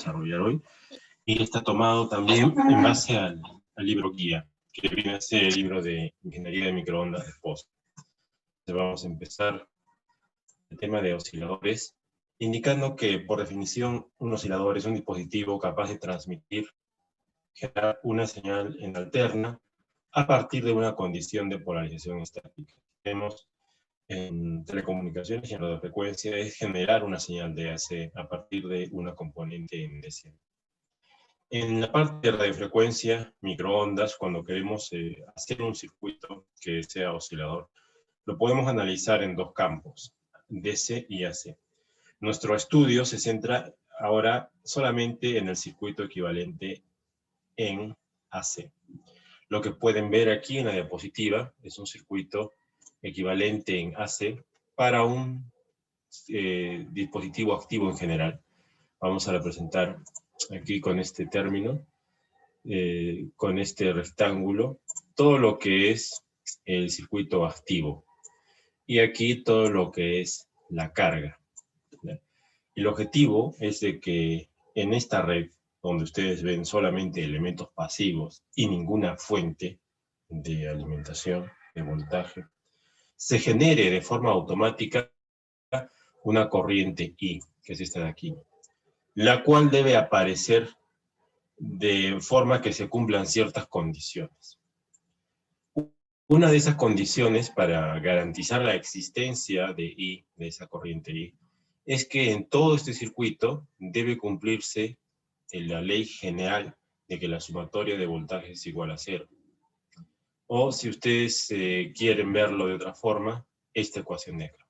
desarrollar hoy. Y está tomado también en base al libro guía, que viene a ser el libro de Ingeniería de Microondas de POST. Vamos a empezar el tema de osciladores, indicando que, por definición, un oscilador es un dispositivo capaz de transmitir, generar una señal en alterna a partir de una condición de polarización estática. Tenemos en telecomunicaciones y en radiofrecuencia es generar una señal de AC a partir de una componente en DC. En la parte de radiofrecuencia, microondas, cuando queremos hacer un circuito que sea oscilador, lo podemos analizar en dos campos, DC y AC. Nuestro estudio se centra ahora solamente en el circuito equivalente en AC. Lo que pueden ver aquí en la diapositiva es un circuito equivalente en AC para un dispositivo activo en general. Vamos a representar aquí con este término, con este rectángulo, todo lo que es el circuito activo. Y aquí todo lo que es la carga. El objetivo es de que en esta red, donde ustedes ven solamente elementos pasivos y ninguna fuente de alimentación, de voltaje, se genere de forma automática una corriente I, que es esta de aquí, la cual debe aparecer de forma que se cumplan ciertas condiciones. Una de esas condiciones para garantizar la existencia de I, de esa corriente I, es que en todo este circuito debe cumplirse la ley general de que la sumatoria de voltaje es igual a 0. O si ustedes quieren verlo de otra forma, esta ecuación de acá.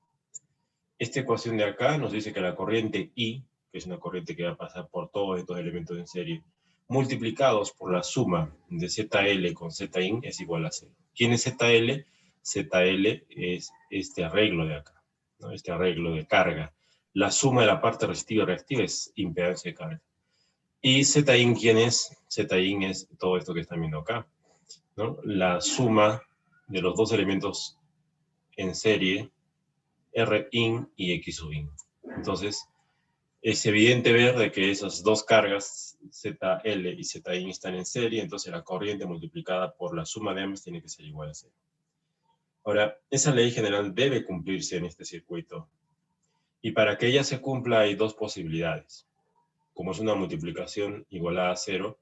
Esta ecuación de acá nos dice que la corriente I, que es una corriente que va a pasar por todos estos elementos en serie, multiplicados por la suma de ZL con Zin es igual a 0. ¿Quién es ZL? ZL es este arreglo de acá, ¿no? Este arreglo de carga. La suma de la parte resistiva y reactiva es impedancia de carga. ¿Y Zin quién es? Zin es todo esto que están viendo acá, ¿no? La suma de los dos elementos en serie, Rin y Xin. Entonces, es evidente ver de que esas dos cargas, ZL y Zin, están en serie, entonces la corriente multiplicada por la suma de ambas tiene que ser igual a 0. Ahora, esa ley general debe cumplirse en este circuito. Y para que ella se cumpla hay dos posibilidades. Como es una multiplicación igualada a 0,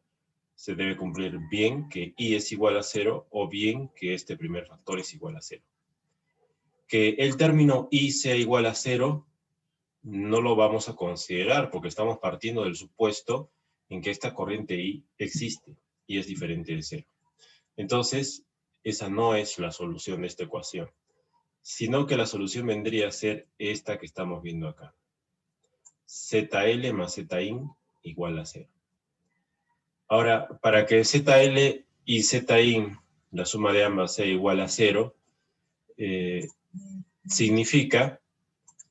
se debe cumplir bien que I es igual a 0 o bien que este primer factor es igual a 0. Que el término I sea igual a 0 no lo vamos a considerar porque estamos partiendo del supuesto en que esta corriente I existe y es diferente de 0. Entonces, esa no es la solución de esta ecuación, sino que la solución vendría a ser esta que estamos viendo acá. ZL más Zin igual a 0. Ahora, para que ZL y Zin, la suma de ambas, sea igual a 0, significa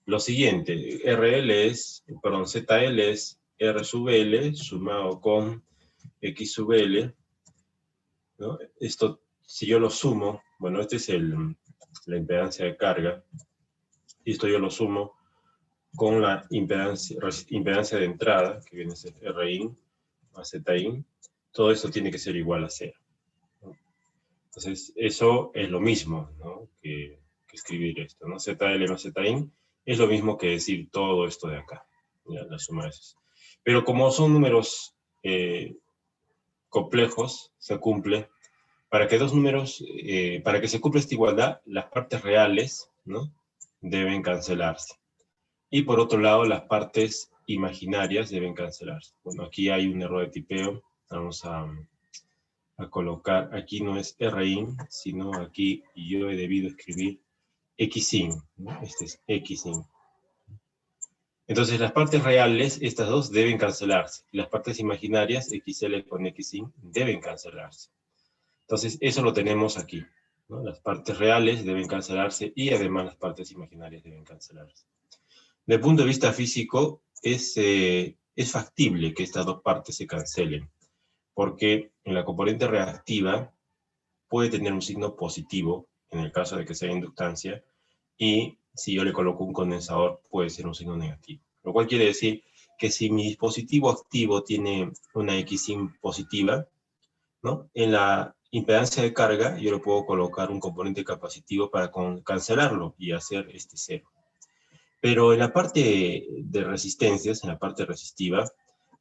lo siguiente: ZL es R sub L sumado con X sub L, ¿no? Esto, si yo lo sumo, bueno, este es la impedancia de carga, y esto yo lo sumo con la impedancia de entrada, que viene a ser Rin más Zin, todo esto tiene que ser igual a 0. ¿No? Entonces, eso es lo mismo, ¿no? que escribir esto, ¿no? ZL más Zin es lo mismo que decir todo esto de acá, ¿ya? La suma de esos. Pero como son números complejos, se cumple. Para que dos números, para que se cumpla esta igualdad, las partes reales, ¿no?, deben cancelarse. Y por otro lado, las partes imaginarias deben cancelarse. Bueno, aquí hay un error de tipeo. Vamos a colocar, aquí no es Rin, sino aquí yo he debido escribir Xin, ¿no? Este es Xin. Entonces las partes reales, estas dos, deben cancelarse. Las partes imaginarias, XL con Xin, deben cancelarse. Entonces eso lo tenemos aquí, ¿no? Las partes reales deben cancelarse y además las partes imaginarias deben cancelarse. Desde el punto de vista físico, es factible que estas dos partes se cancelen, porque en la componente reactiva puede tener un signo positivo, en el caso de que sea inductancia, y si yo le coloco un condensador, puede ser un signo negativo. Lo cual quiere decir que si mi dispositivo activo tiene una Xin positiva, ¿no? En la impedancia de carga yo le puedo colocar un componente capacitivo para cancelarlo y hacer este cero. Pero en la parte de resistencias, en la parte resistiva,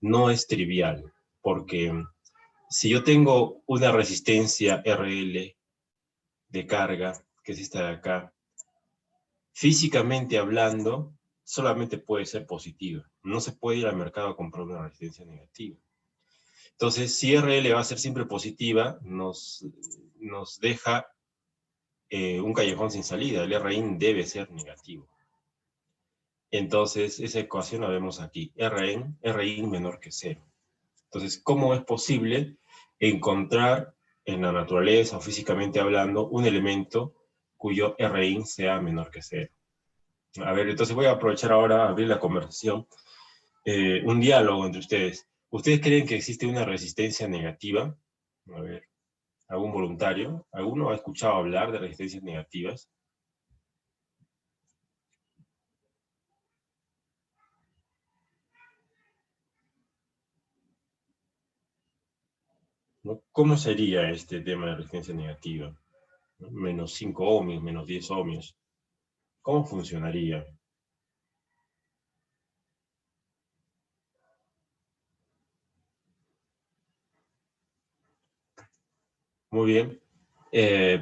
no es trivial, porque si yo tengo una resistencia RL de carga, que es esta de acá, físicamente hablando, solamente puede ser positiva. No se puede ir al mercado a comprar una resistencia negativa. Entonces, si RL va a ser siempre positiva, nos deja un callejón sin salida. El Rin debe ser negativo. Entonces, esa ecuación la vemos aquí. Rin menor que 0. Entonces, ¿cómo es posible encontrar en la naturaleza o físicamente hablando un elemento cuyo Rin sea menor que 0? A ver, entonces voy a aprovechar ahora a abrir la conversación. Un diálogo entre ustedes. ¿Ustedes creen que existe una resistencia negativa? A ver, ¿algún voluntario? ¿Alguno ha escuchado hablar de resistencias negativas? ¿No? ¿Cómo sería este tema de resistencia negativa? ¿No? Menos 5 ohmios, menos 10 ohmios. ¿Cómo funcionaría? Muy bien.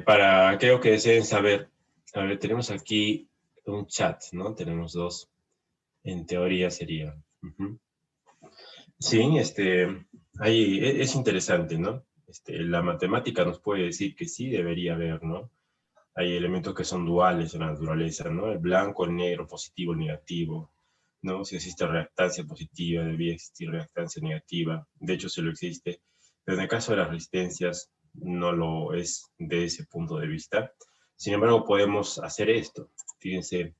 Para aquellos que deseen saber, a ver, tenemos aquí un chat, ¿no? Tenemos dos. En teoría sería. Sí, ahí es interesante, ¿no? La matemática nos puede decir que sí debería haber, ¿no? Hay elementos que son duales en la naturaleza, ¿no? El blanco, el negro, positivo, el negativo, ¿no? Si existe reactancia positiva, debería existir reactancia negativa. De hecho, sí lo existe. Pero en el caso de las resistencias, no lo es de ese punto de vista. Sin embargo, podemos hacer esto. Fíjense,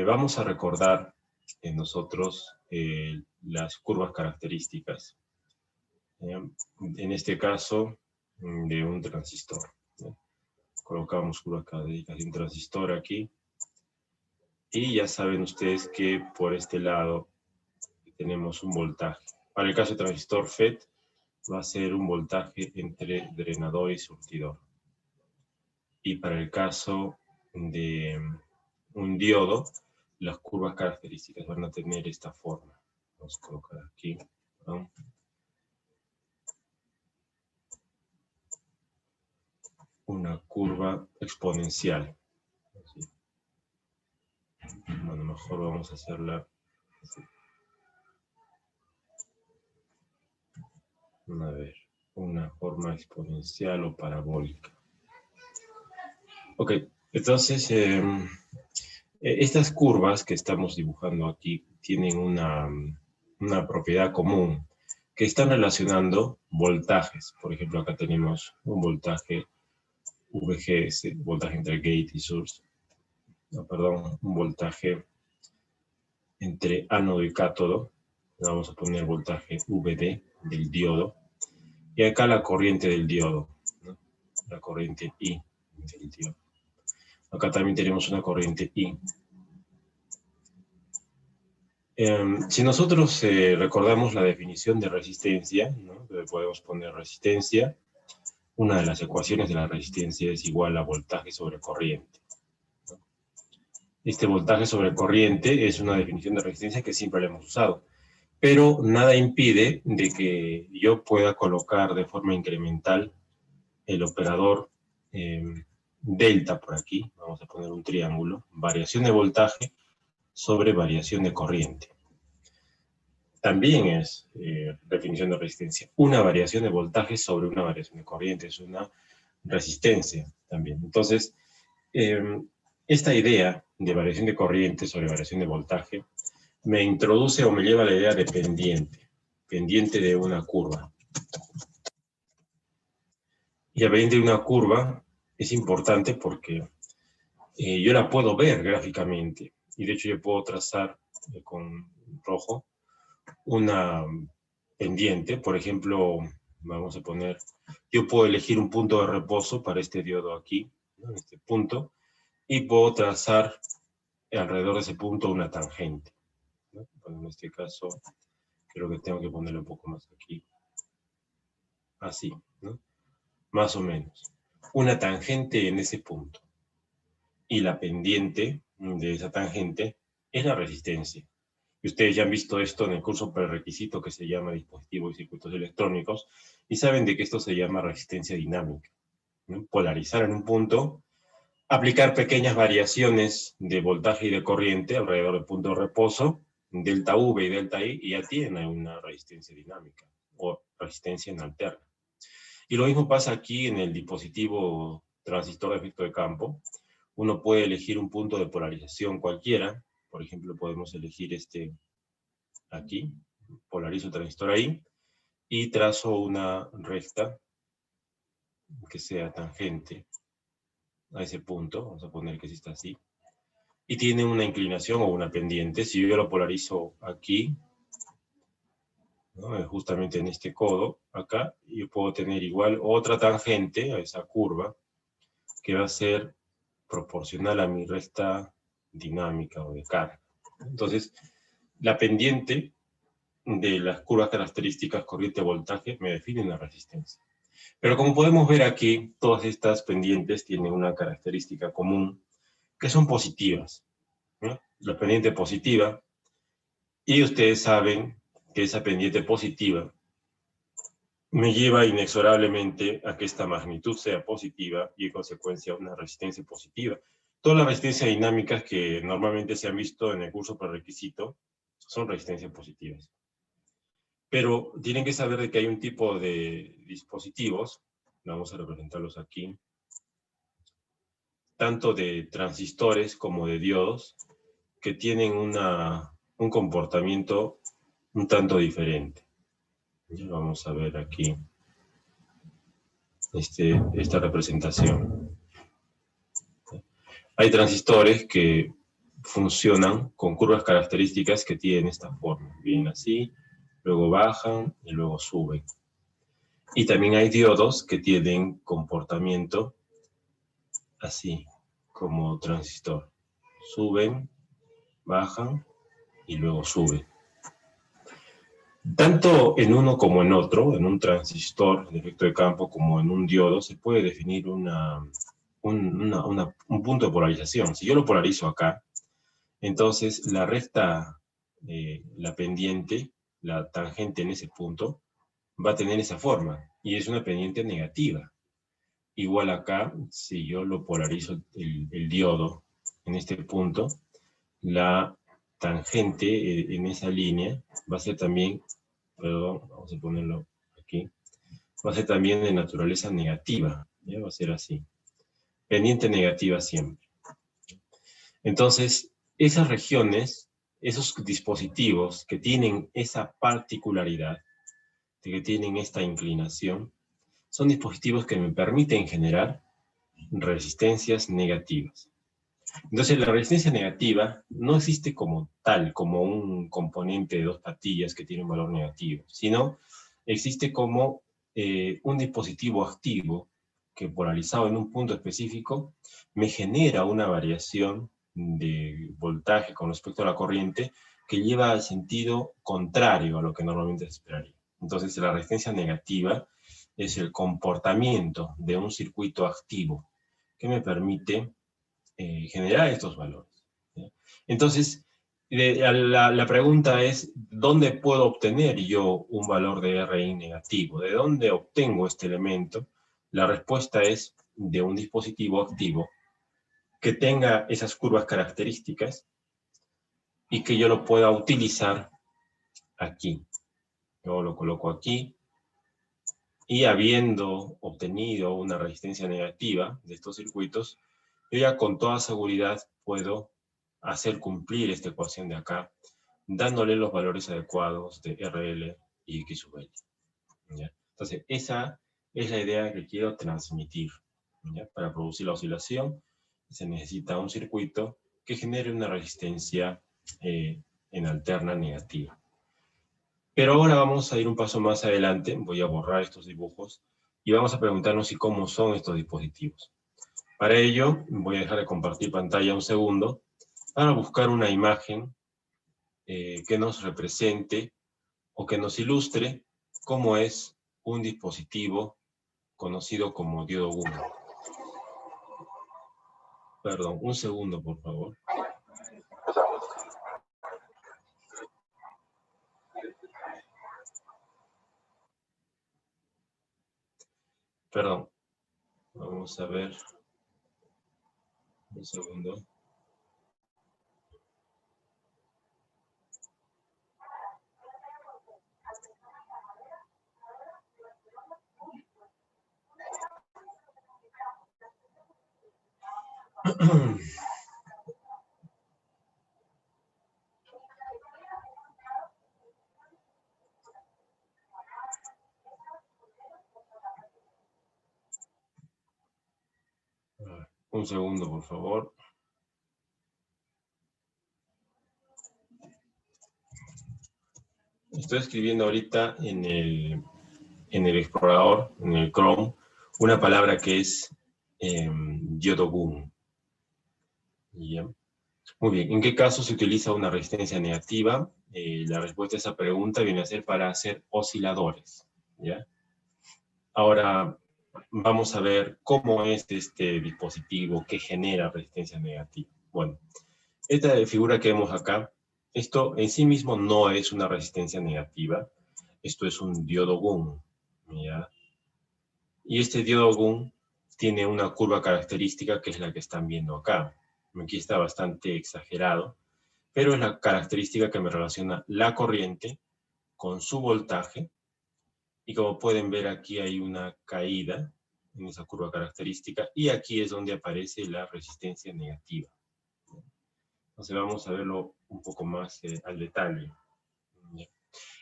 vamos a recordar en nosotros las curvas características. En este caso, de un transistor. Colocamos curvas características de un transistor aquí. Y ya saben ustedes que por este lado tenemos un voltaje. Para el caso de transistor FET, va a ser un voltaje entre drenador y surtidor. Y para el caso de un diodo, las curvas características van a tener esta forma. Vamos a colocar aquí, ¿no? Una curva exponencial. Así. Bueno, mejor vamos a hacerla así. A ver, una forma exponencial o parabólica. Ok, entonces estas curvas que estamos dibujando aquí tienen una propiedad común, que están relacionando voltajes. Por ejemplo, acá tenemos un voltaje VGS, voltaje entre gate y source. No, perdón, un voltaje entre ánodo y cátodo. Vamos a poner voltaje VD del diodo. Y acá la corriente del diodo, ¿no? La corriente I del diodo. Acá también tenemos una corriente I. Si nosotros recordamos la definición de resistencia, ¿no? Podemos poner resistencia. Una de las ecuaciones de la resistencia es igual a voltaje sobre corriente. Este voltaje sobre corriente es una definición de resistencia que siempre la hemos usado. Pero nada impide de que yo pueda colocar de forma incremental el operador delta por aquí. Vamos a poner un triángulo. Variación de voltaje sobre variación de corriente. También es definición de resistencia. Una variación de voltaje sobre una variación de corriente. Es una resistencia también. Entonces, esta idea de variación de corriente sobre variación de voltaje me introduce o me lleva a la idea de pendiente de una curva. Y la pendiente de una curva es importante porque yo la puedo ver gráficamente. Y de hecho yo puedo trazar con rojo una pendiente. Por ejemplo, vamos a poner, yo puedo elegir un punto de reposo para este diodo aquí, ¿no? Este punto, y puedo trazar alrededor de ese punto una tangente. ¿no? Bueno, en este caso, creo que tengo que ponerle un poco más aquí. Así, ¿no? Más o menos. Una tangente en ese punto. Y la pendiente de esa tangente es la resistencia. Y ustedes ya han visto esto en el curso prerequisito que se llama dispositivos y circuitos electrónicos, y saben de que esto se llama resistencia dinámica, ¿no? Polarizar en un punto, aplicar pequeñas variaciones de voltaje y de corriente alrededor del punto de reposo, delta V y delta I, y ya tienen una resistencia dinámica, o resistencia en alterna. Y lo mismo pasa aquí en el dispositivo transistor de efecto de campo. Uno puede elegir un punto de polarización cualquiera. Por ejemplo, podemos elegir este aquí. Polarizo el transistor ahí. Y trazo una recta que sea tangente a ese punto. Vamos a poner que está así. Y tiene una inclinación o una pendiente. Si yo lo polarizo aquí, ¿no? Justamente en este codo, acá, yo puedo tener igual otra tangente a esa curva que va a ser proporcional a mi recta dinámica o de carga. Entonces, la pendiente de las curvas características corriente-voltaje me definen la resistencia. Pero como podemos ver aquí, todas estas pendientes tienen una característica común, que son positivas, ¿no? La pendiente positiva, y ustedes saben que esa pendiente positiva me lleva inexorablemente a que esta magnitud sea positiva y en consecuencia una resistencia positiva. Todas las resistencias dinámicas que normalmente se han visto en el curso prerequisito son resistencias positivas. Pero tienen que saber de que hay un tipo de dispositivos, vamos a representarlos aquí, tanto de transistores como de diodos, que tienen un comportamiento un tanto diferente. Ya vamos a ver aquí esta representación. Hay transistores que funcionan con curvas características que tienen esta forma. Vienen así, luego bajan y luego suben. Y también hay diodos que tienen comportamiento así, como transistor. Suben, bajan y luego suben. Tanto en uno como en otro, en un transistor de efecto de campo como en un diodo, se puede definir un punto de polarización. Si yo lo polarizo acá, entonces la recta, la pendiente, la tangente en ese punto, va a tener esa forma, y es una pendiente negativa. Igual acá, si yo lo polarizo el diodo en este punto, la tangente en esa línea va a ser también, perdón, vamos a ponerlo aquí, va a ser también de naturaleza negativa, ¿ya? Va a ser así, pendiente negativa siempre. Entonces, esas regiones, esos dispositivos que tienen esa particularidad, que tienen esta inclinación, son dispositivos que me permiten generar resistencias negativas. Entonces, la resistencia negativa no existe como tal, como un componente de dos patillas que tiene un valor negativo, sino existe como un dispositivo activo que, polarizado en un punto específico, me genera una variación de voltaje con respecto a la corriente que lleva al sentido contrario a lo que normalmente se esperaría. Entonces, la resistencia negativa es el comportamiento de un circuito activo que me permite generar estos valores, ¿sí? Entonces, la pregunta es, ¿dónde puedo obtener yo un valor de RI negativo? ¿De dónde obtengo este elemento? La respuesta es de un dispositivo activo que tenga esas curvas características y que yo lo pueda utilizar aquí. Yo lo coloco aquí y habiendo obtenido una resistencia negativa de estos circuitos, yo ya con toda seguridad puedo hacer cumplir esta ecuación de acá, dándole los valores adecuados de RL y X sub L. ¿Ya? Entonces, esa es la idea que quiero transmitir. ¿Ya? Para producir la oscilación se necesita un circuito que genere una resistencia en alterna negativa. Pero ahora vamos a ir un paso más adelante, voy a borrar estos dibujos y vamos a preguntarnos cómo son estos dispositivos. Para ello, voy a dejar de compartir pantalla un segundo para buscar una imagen que nos represente o que nos ilustre cómo es un dispositivo conocido como diodo GUN. Perdón, un segundo, por favor. Perdón. Vamos a ver. Un segundo. Un segundo, por favor. Estoy escribiendo ahorita en el explorador, en el Chrome, una palabra que es diodo GUN. ¿Ya? Muy bien, ¿en qué caso se utiliza una resistencia negativa? La respuesta a esa pregunta viene a ser para hacer osciladores. ¿Ya? Ahora vamos a ver cómo es este dispositivo que genera resistencia negativa. Bueno, esta figura que vemos acá, esto en sí mismo no es una resistencia negativa, esto es un diodo GUN. ¿Ya? Y este diodo GUN tiene una curva característica que es la que están viendo acá. Aquí está bastante exagerado, pero es la característica que me relaciona la corriente con su voltaje. Y como pueden ver, aquí hay una caída en esa curva característica, y aquí es donde aparece la resistencia negativa. Entonces vamos a verlo un poco más al detalle.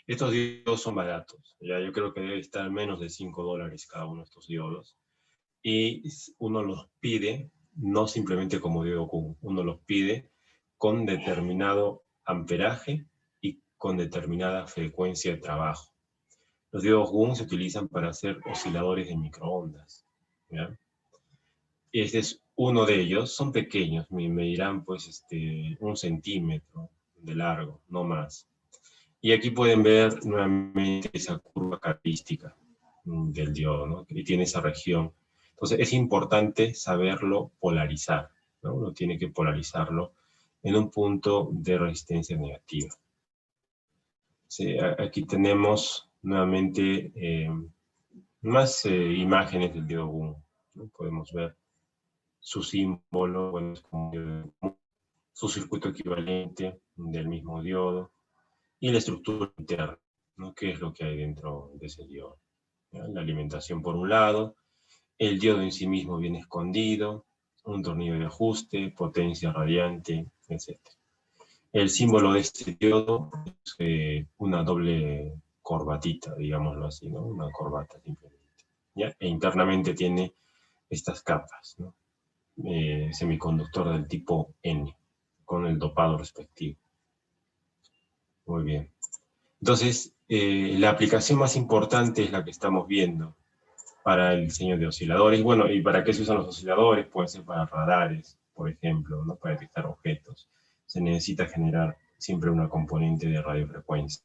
Estos diodos son baratos, ¿ya? Yo creo que debe estar menos de $5 cada uno de estos diodos. Y uno los pide, no simplemente como diodo GUN, uno los pide con determinado amperaje y con determinada frecuencia de trabajo. Los diodos GUN se utilizan para hacer osciladores de microondas, ¿ya? Y este es uno de ellos. Son pequeños, me dirán pues 1 centímetro de largo, no más. Y aquí pueden ver nuevamente esa curva característica del diodo, ¿no? Que tiene esa región. Entonces es importante saberlo polarizar, ¿no? Uno tiene que polarizarlo en un punto de resistencia negativa. Sí, aquí tenemos nuevamente más imágenes del diodo GUN, ¿no? Podemos ver su símbolo, bueno, es como su circuito equivalente del mismo diodo y la estructura interna, ¿no? ¿Qué es lo que hay dentro de ese diodo? ¿Ya? La alimentación por un lado, el diodo en sí mismo viene escondido, un tornillo de ajuste, potencia radiante, etc. El símbolo de este diodo es una doble corbatita, digámoslo así, ¿no? Una corbata simplemente. ¿Ya? E internamente tiene estas capas, ¿no? Semiconductor del tipo N, con el dopado respectivo. Muy bien. Entonces, la aplicación más importante es la que estamos viendo para el diseño de osciladores. Bueno, ¿y para qué se usan los osciladores? Pueden ser para radares, por ejemplo, ¿no? Para detectar objetos. Se necesita generar siempre una componente de radiofrecuencia.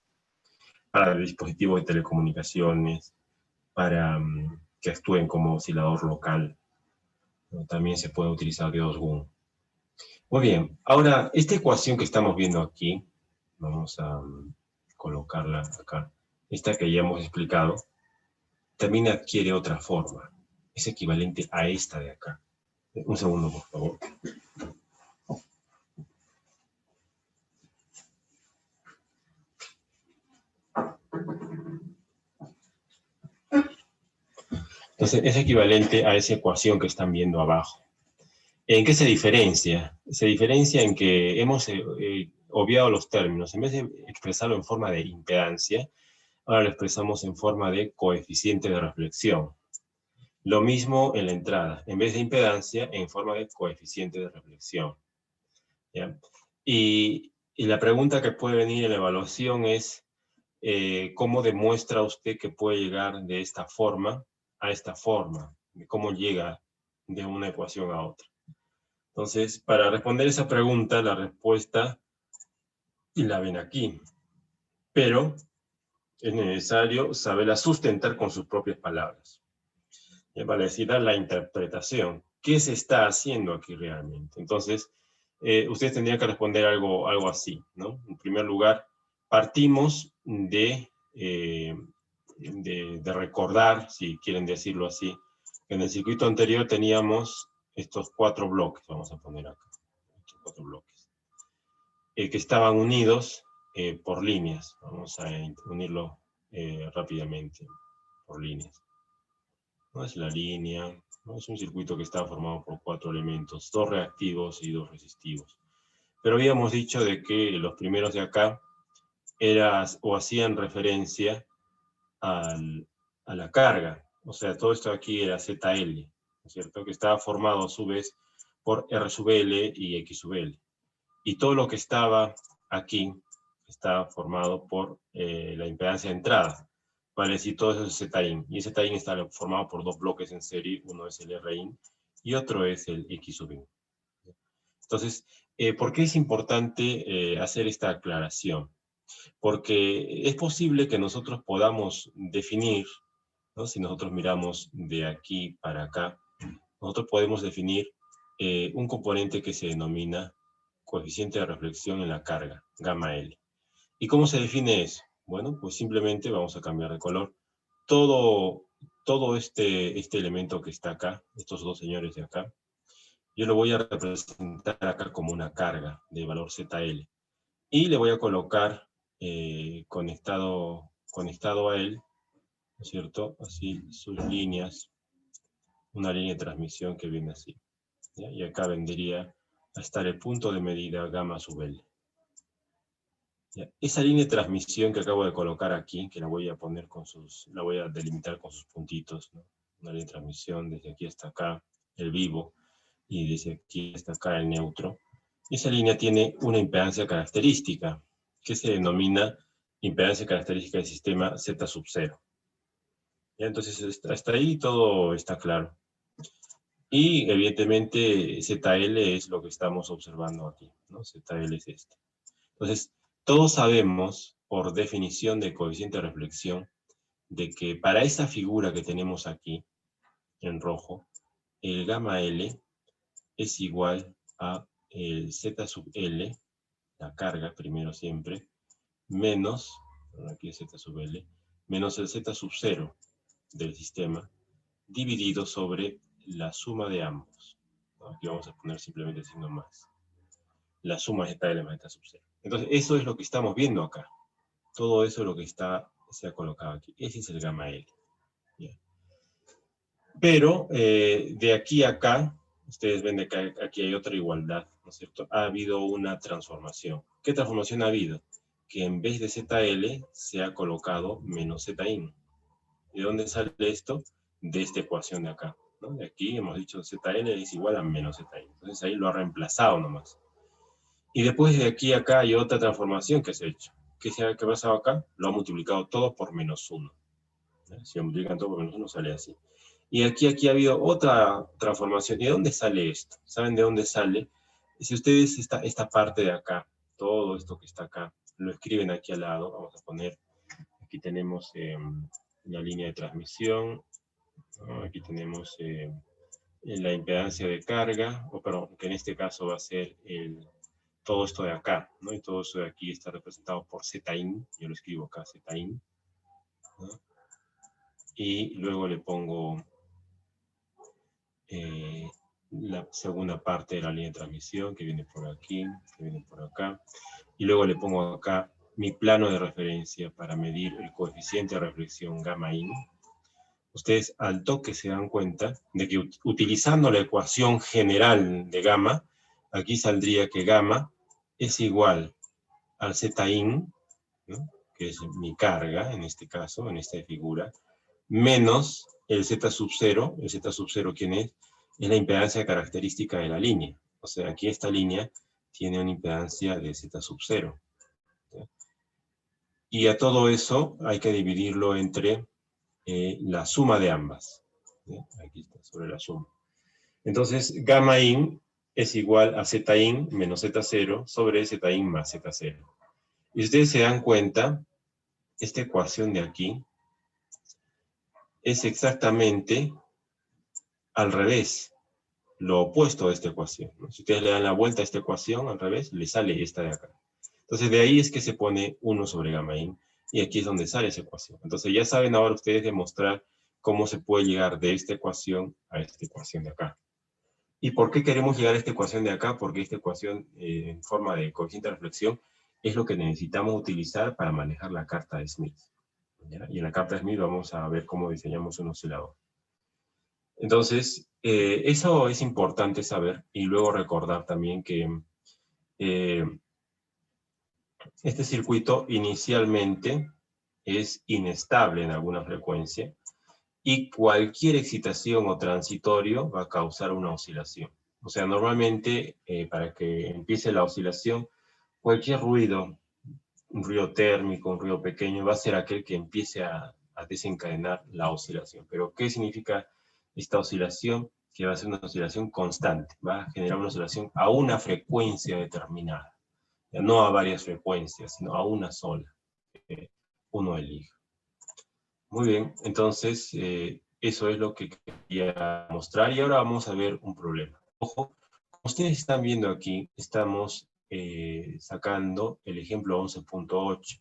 Para dispositivos de telecomunicaciones, para que actúen como oscilador local, ¿no? También se puede utilizar diodos GUN. Muy bien, ahora esta ecuación que estamos viendo aquí, vamos a colocarla acá, esta que ya hemos explicado, también adquiere otra forma, es equivalente a esta de acá. Un segundo, por favor. Entonces es equivalente a esa ecuación que están viendo abajo. ¿En qué se diferencia? Se diferencia en que hemos obviado los términos. En vez de expresarlo en forma de impedancia, ahora lo expresamos en forma de coeficiente de reflexión. Lo mismo en la entrada, en vez de impedancia, en forma de coeficiente de reflexión. ¿Ya? Y la pregunta que puede venir en la evaluación es, ¿cómo demuestra usted que puede llegar de esta forma a esta forma? ¿Cómo llega de una ecuación a otra? Entonces, para responder esa pregunta, la respuesta y la ven aquí. Pero es necesario saberla sustentar con sus propias palabras. Para decir, dar la interpretación. ¿Qué se está haciendo aquí realmente? Entonces, ustedes tendrían que responder algo así, ¿no? En primer lugar, partimos de recordar, si quieren decirlo así, que en el circuito anterior teníamos estos 4 bloques, vamos a poner acá, estos 4 bloques, que estaban unidos por líneas. Vamos a unirlo rápidamente por líneas. ¿No? Es la línea, ¿no? Es un circuito que está formado por 4 elementos, 2 reactivos y 2 resistivos. Pero habíamos dicho de que los primeros de acá o hacían referencia a la carga, o sea, todo esto aquí era ZL, ¿no es cierto? Que estaba formado a su vez por R sub L y X sub L. Y todo lo que estaba aquí está formado por la impedancia de entrada. Vale decir, todo eso es Z-in. Y Z-in está formado por 2 bloques en serie. Uno es el R-in y otro es el X sub in. Entonces, ¿por qué es importante hacer esta aclaración? Porque es posible que nosotros podamos definir, ¿no? Si nosotros miramos de aquí para acá, nosotros podemos definir un componente que se denomina coeficiente de reflexión en la carga, gamma L. ¿Y cómo se define eso? Bueno, pues simplemente vamos a cambiar de color. Todo este elemento que está acá, estos 2 señores de acá, yo lo voy a representar acá como una carga de valor ZL. Y le voy a colocar conectado a él, ¿no es cierto? Así sus líneas, una línea de transmisión que viene así. ¿Ya? Y acá vendría a estar el punto de medida gamma sub L. ¿Ya? Esa línea de transmisión que acabo de colocar aquí, que la voy a poner la voy a delimitar con sus puntitos, ¿no? Una línea de transmisión desde aquí hasta acá, el vivo, y desde aquí hasta acá el neutro. Esa línea tiene una impedancia característica, que se denomina impedancia característica del sistema Z sub 0. ¿Ya? Entonces, hasta ahí todo está claro. Y evidentemente ZL es lo que estamos observando aquí, ¿no? ZL es este. Entonces, todos sabemos, por definición de coeficiente de reflexión, de que para esa figura que tenemos aquí, en rojo, el gamma L es igual a el Z sub L, la carga primero siempre, menos, aquí es Z sub L, menos el Z sub 0 del sistema, dividido sobre la suma de ambos. Aquí vamos a poner simplemente signo más. La suma de ZL más Z sub 0. Entonces, eso es lo que estamos viendo acá. Todo eso es lo que se ha colocado aquí. Ese es el gamma L. Bien. Pero de aquí a acá, ustedes ven que aquí hay otra igualdad, ¿no es cierto? Ha habido una transformación. ¿Qué transformación ha habido? Que en vez de ZL se ha colocado menos ZIN. ¿De dónde sale esto? De esta ecuación de acá, ¿no? De aquí hemos dicho ZL es igual a menos ZIN. Entonces ahí lo ha reemplazado nomás. Y después de aquí a acá hay otra transformación que se ha hecho. ¿Qué ha pasado acá? Lo ha multiplicado todo por menos 1. Si lo multiplican todo por menos 1 sale así. Y aquí ha habido otra transformación. ¿Y de dónde sale esto? ¿Saben de dónde sale? Si ustedes esta parte de acá, todo esto que está acá, lo escriben aquí al lado, vamos a poner, aquí tenemos la línea de transmisión, ¿no? Aquí tenemos la impedancia de carga, perdón, que en este caso va a ser todo esto de acá, ¿no? Y todo esto de aquí está representado por ZIN, yo lo escribo acá, ZIN, ¿no? Y luego le pongo la segunda parte de la línea de transmisión, que viene por aquí, que viene por acá, y luego le pongo acá mi plano de referencia para medir el coeficiente de reflexión gamma in. Ustedes al toque se dan cuenta de que utilizando la ecuación general de gamma, aquí saldría que gamma es igual al ZIN, ¿no? Que es mi carga en este caso, en esta figura, menos el Z sub 0. El Z sub 0, ¿quién es? Es la impedancia característica de la línea. O sea, aquí esta línea tiene una impedancia de Z sub 0. ¿Sí? Y a todo eso hay que dividirlo entre la suma de ambas. ¿Sí? Aquí está, sobre la suma. Entonces, gamma in es igual a ZIN menos Z0 sobre ZIN más Z0. Y ustedes se dan cuenta, esta ecuación de aquí es exactamente al revés, lo opuesto a esta ecuación, ¿no? Si ustedes le dan la vuelta a esta ecuación al revés, le sale esta de acá. Entonces de ahí es que se pone 1 sobre gamma in, y aquí es donde sale esa ecuación. Entonces ya saben ahora ustedes demostrar cómo se puede llegar de esta ecuación a esta ecuación de acá. ¿Y por qué queremos llegar a esta ecuación de acá? Porque esta ecuación en forma de coeficiente de reflexión es lo que necesitamos utilizar para manejar la carta de Smith, ¿ya? Y en la carta de Smith vamos a ver cómo diseñamos un oscilador. Entonces, eso es importante saber, y luego recordar también que este circuito inicialmente es inestable en alguna frecuencia, y cualquier excitación o transitorio va a causar una oscilación. O sea, normalmente para que empiece la oscilación, cualquier ruido, un ruido térmico, un ruido pequeño, va a ser aquel que empiece a desencadenar la oscilación. Pero, ¿qué significa esta oscilación? Que va a ser una oscilación constante, va a generar una oscilación a una frecuencia determinada. Ya no a varias frecuencias, sino a una sola, que uno elija. Muy bien, entonces eso es lo que quería mostrar, y ahora vamos a ver un problema. Ojo, como ustedes están viendo aquí, estamos sacando el ejemplo 11.8.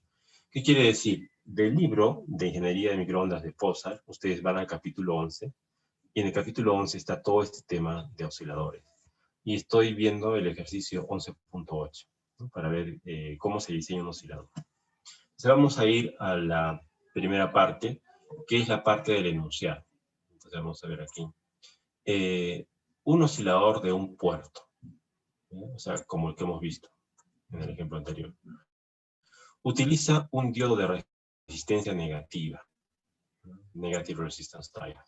¿Qué quiere decir? Del libro de Ingeniería de Microondas de Posar, ustedes van al capítulo 11, y en el capítulo 11 está todo este tema de osciladores. Y estoy viendo el ejercicio 11.8, ¿no? Para ver cómo se diseña un oscilador. Entonces vamos a ir a la primera parte, que es la parte del enunciado. Entonces vamos a ver aquí. Un oscilador de un puerto, ¿no? O sea, como el que hemos visto en el ejemplo anterior. Utiliza un diodo de resistencia negativa, negative resistance diode,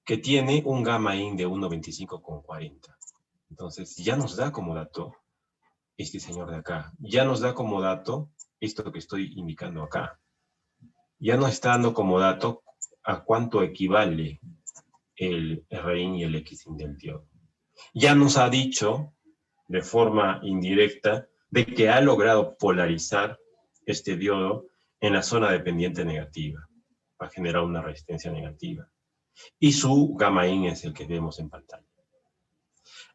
que tiene un gamma in de 1.25,40. Entonces ya nos da como dato este señor de acá. Ya nos da como dato esto que estoy indicando acá. Ya nos está dando como dato a cuánto equivale el Rin y el Xin del diodo. Ya nos ha dicho de forma indirecta de que ha logrado polarizar este diodo en la zona dependiente negativa, va a generar una resistencia negativa. Y su gamma in es el que vemos en pantalla.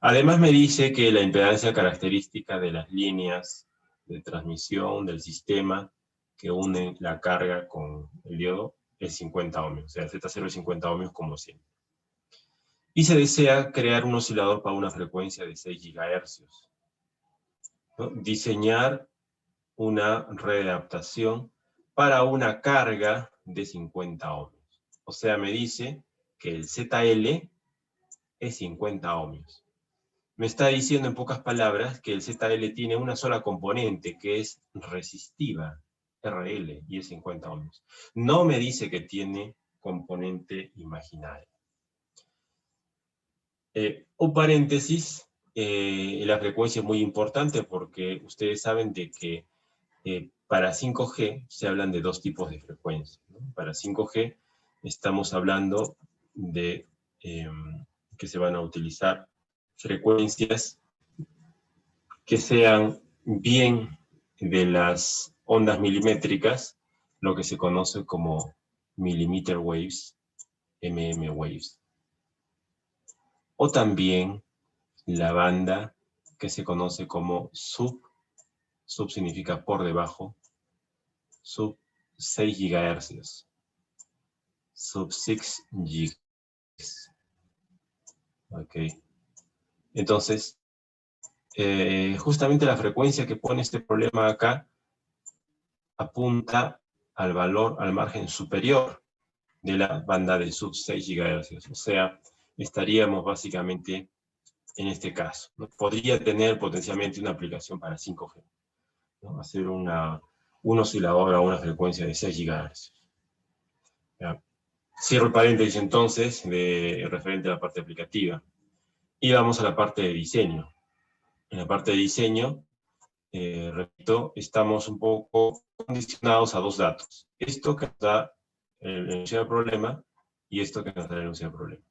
Además me dice que la impedancia característica de las líneas de transmisión del sistema que unen la carga con el diodo es 50 ohmios, o sea, Z0 es 50 ohmios como siempre. Y se desea crear un oscilador para una frecuencia de 6 GHz, ¿no? Diseñar una red de adaptación para una carga de 50 ohmios. O sea, me dice que el ZL es 50 ohmios. Me está diciendo en pocas palabras que el ZL tiene una sola componente, que es resistiva, RL, y es 50 ohmios. No me dice que tiene componente imaginaria. Un paréntesis, la frecuencia es muy importante porque ustedes saben de que para 5G se hablan de dos tipos de frecuencias, ¿no? Para 5G estamos hablando de que se van a utilizar frecuencias que sean bien de las ondas milimétricas, lo que se conoce como millimeter waves, waves. O también la banda que se conoce como sub significa por debajo, sub 6 GHz, sub 6 GHz. Ok. Entonces, justamente la frecuencia que pone este problema acá apunta al valor, al margen superior de la banda de sub 6 GHz. O sea, estaríamos básicamente en este caso, ¿no? Podría tener potencialmente una aplicación para 5G, ¿no? Hacer un oscilador a una frecuencia de 6 GHz. ¿Ya? Cierro el paréntesis entonces referente a la parte aplicativa. Y vamos a la parte de diseño. En la parte de diseño, repito, estamos un poco condicionados a dos datos. Esto que nos da el enunciado del problema y esto que nos da el enunciado del problema.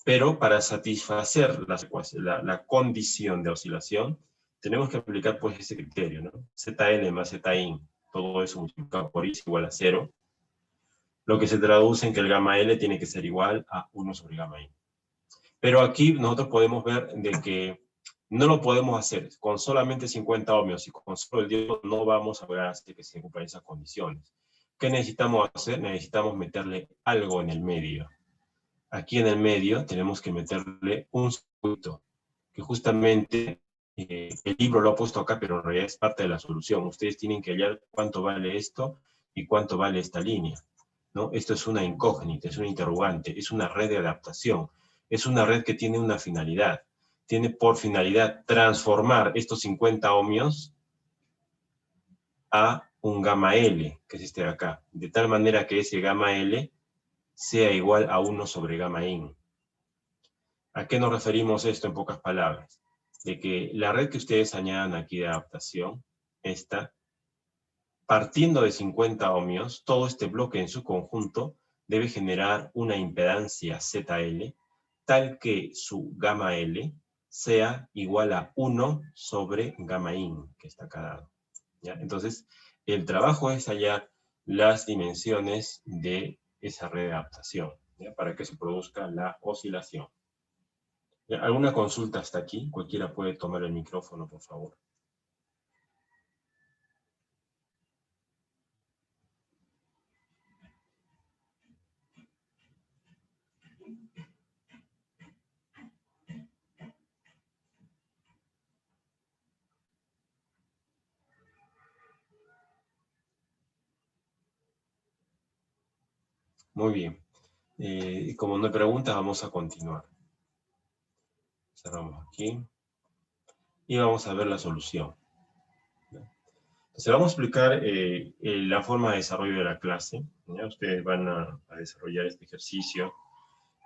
Pero para satisfacer la condición de oscilación, tenemos que aplicar pues ese criterio, ¿no? ZL más ZIN, todo eso multiplicado por I es igual a 0, lo que se traduce en que el gamma L tiene que ser igual a 1 sobre gamma I. Pero aquí nosotros podemos ver de que no lo podemos hacer con solamente 50 ohmios y con solo el diodo no vamos a lograr hacer que se cumplan esas condiciones. ¿Qué necesitamos hacer? Necesitamos meterle algo en el medio. Aquí en el medio tenemos que meterle un circuito, que justamente el libro lo ha puesto acá, pero en realidad es parte de la solución. Ustedes tienen que hallar cuánto vale esto y cuánto vale esta línea, ¿no? Esto es una incógnita, es una interrogante, es una red de adaptación, es una red que tiene una finalidad. Tiene por finalidad transformar estos 50 ohmios a un gamma L, que es este de acá, de tal manera que ese gamma L sea igual a 1 sobre gamma IN. ¿A qué nos referimos esto en pocas palabras? De que la red que ustedes añadan aquí de adaptación, esta, partiendo de 50 ohmios, todo este bloque en su conjunto debe generar una impedancia ZL, tal que su gamma L sea igual a 1 sobre gamma IN, que está acá dado. ¿Ya? Entonces, el trabajo es hallar las dimensiones de esa red de adaptación, ¿ya? Para que se produzca la oscilación. ¿Alguna consulta hasta aquí? Cualquiera puede tomar el micrófono, por favor. Muy bien. Como no hay preguntas, vamos a continuar. Cerramos aquí. Y vamos a ver la solución. Entonces vamos a explicar la forma de desarrollo de la clase. ¿Ya? Ustedes van a desarrollar este ejercicio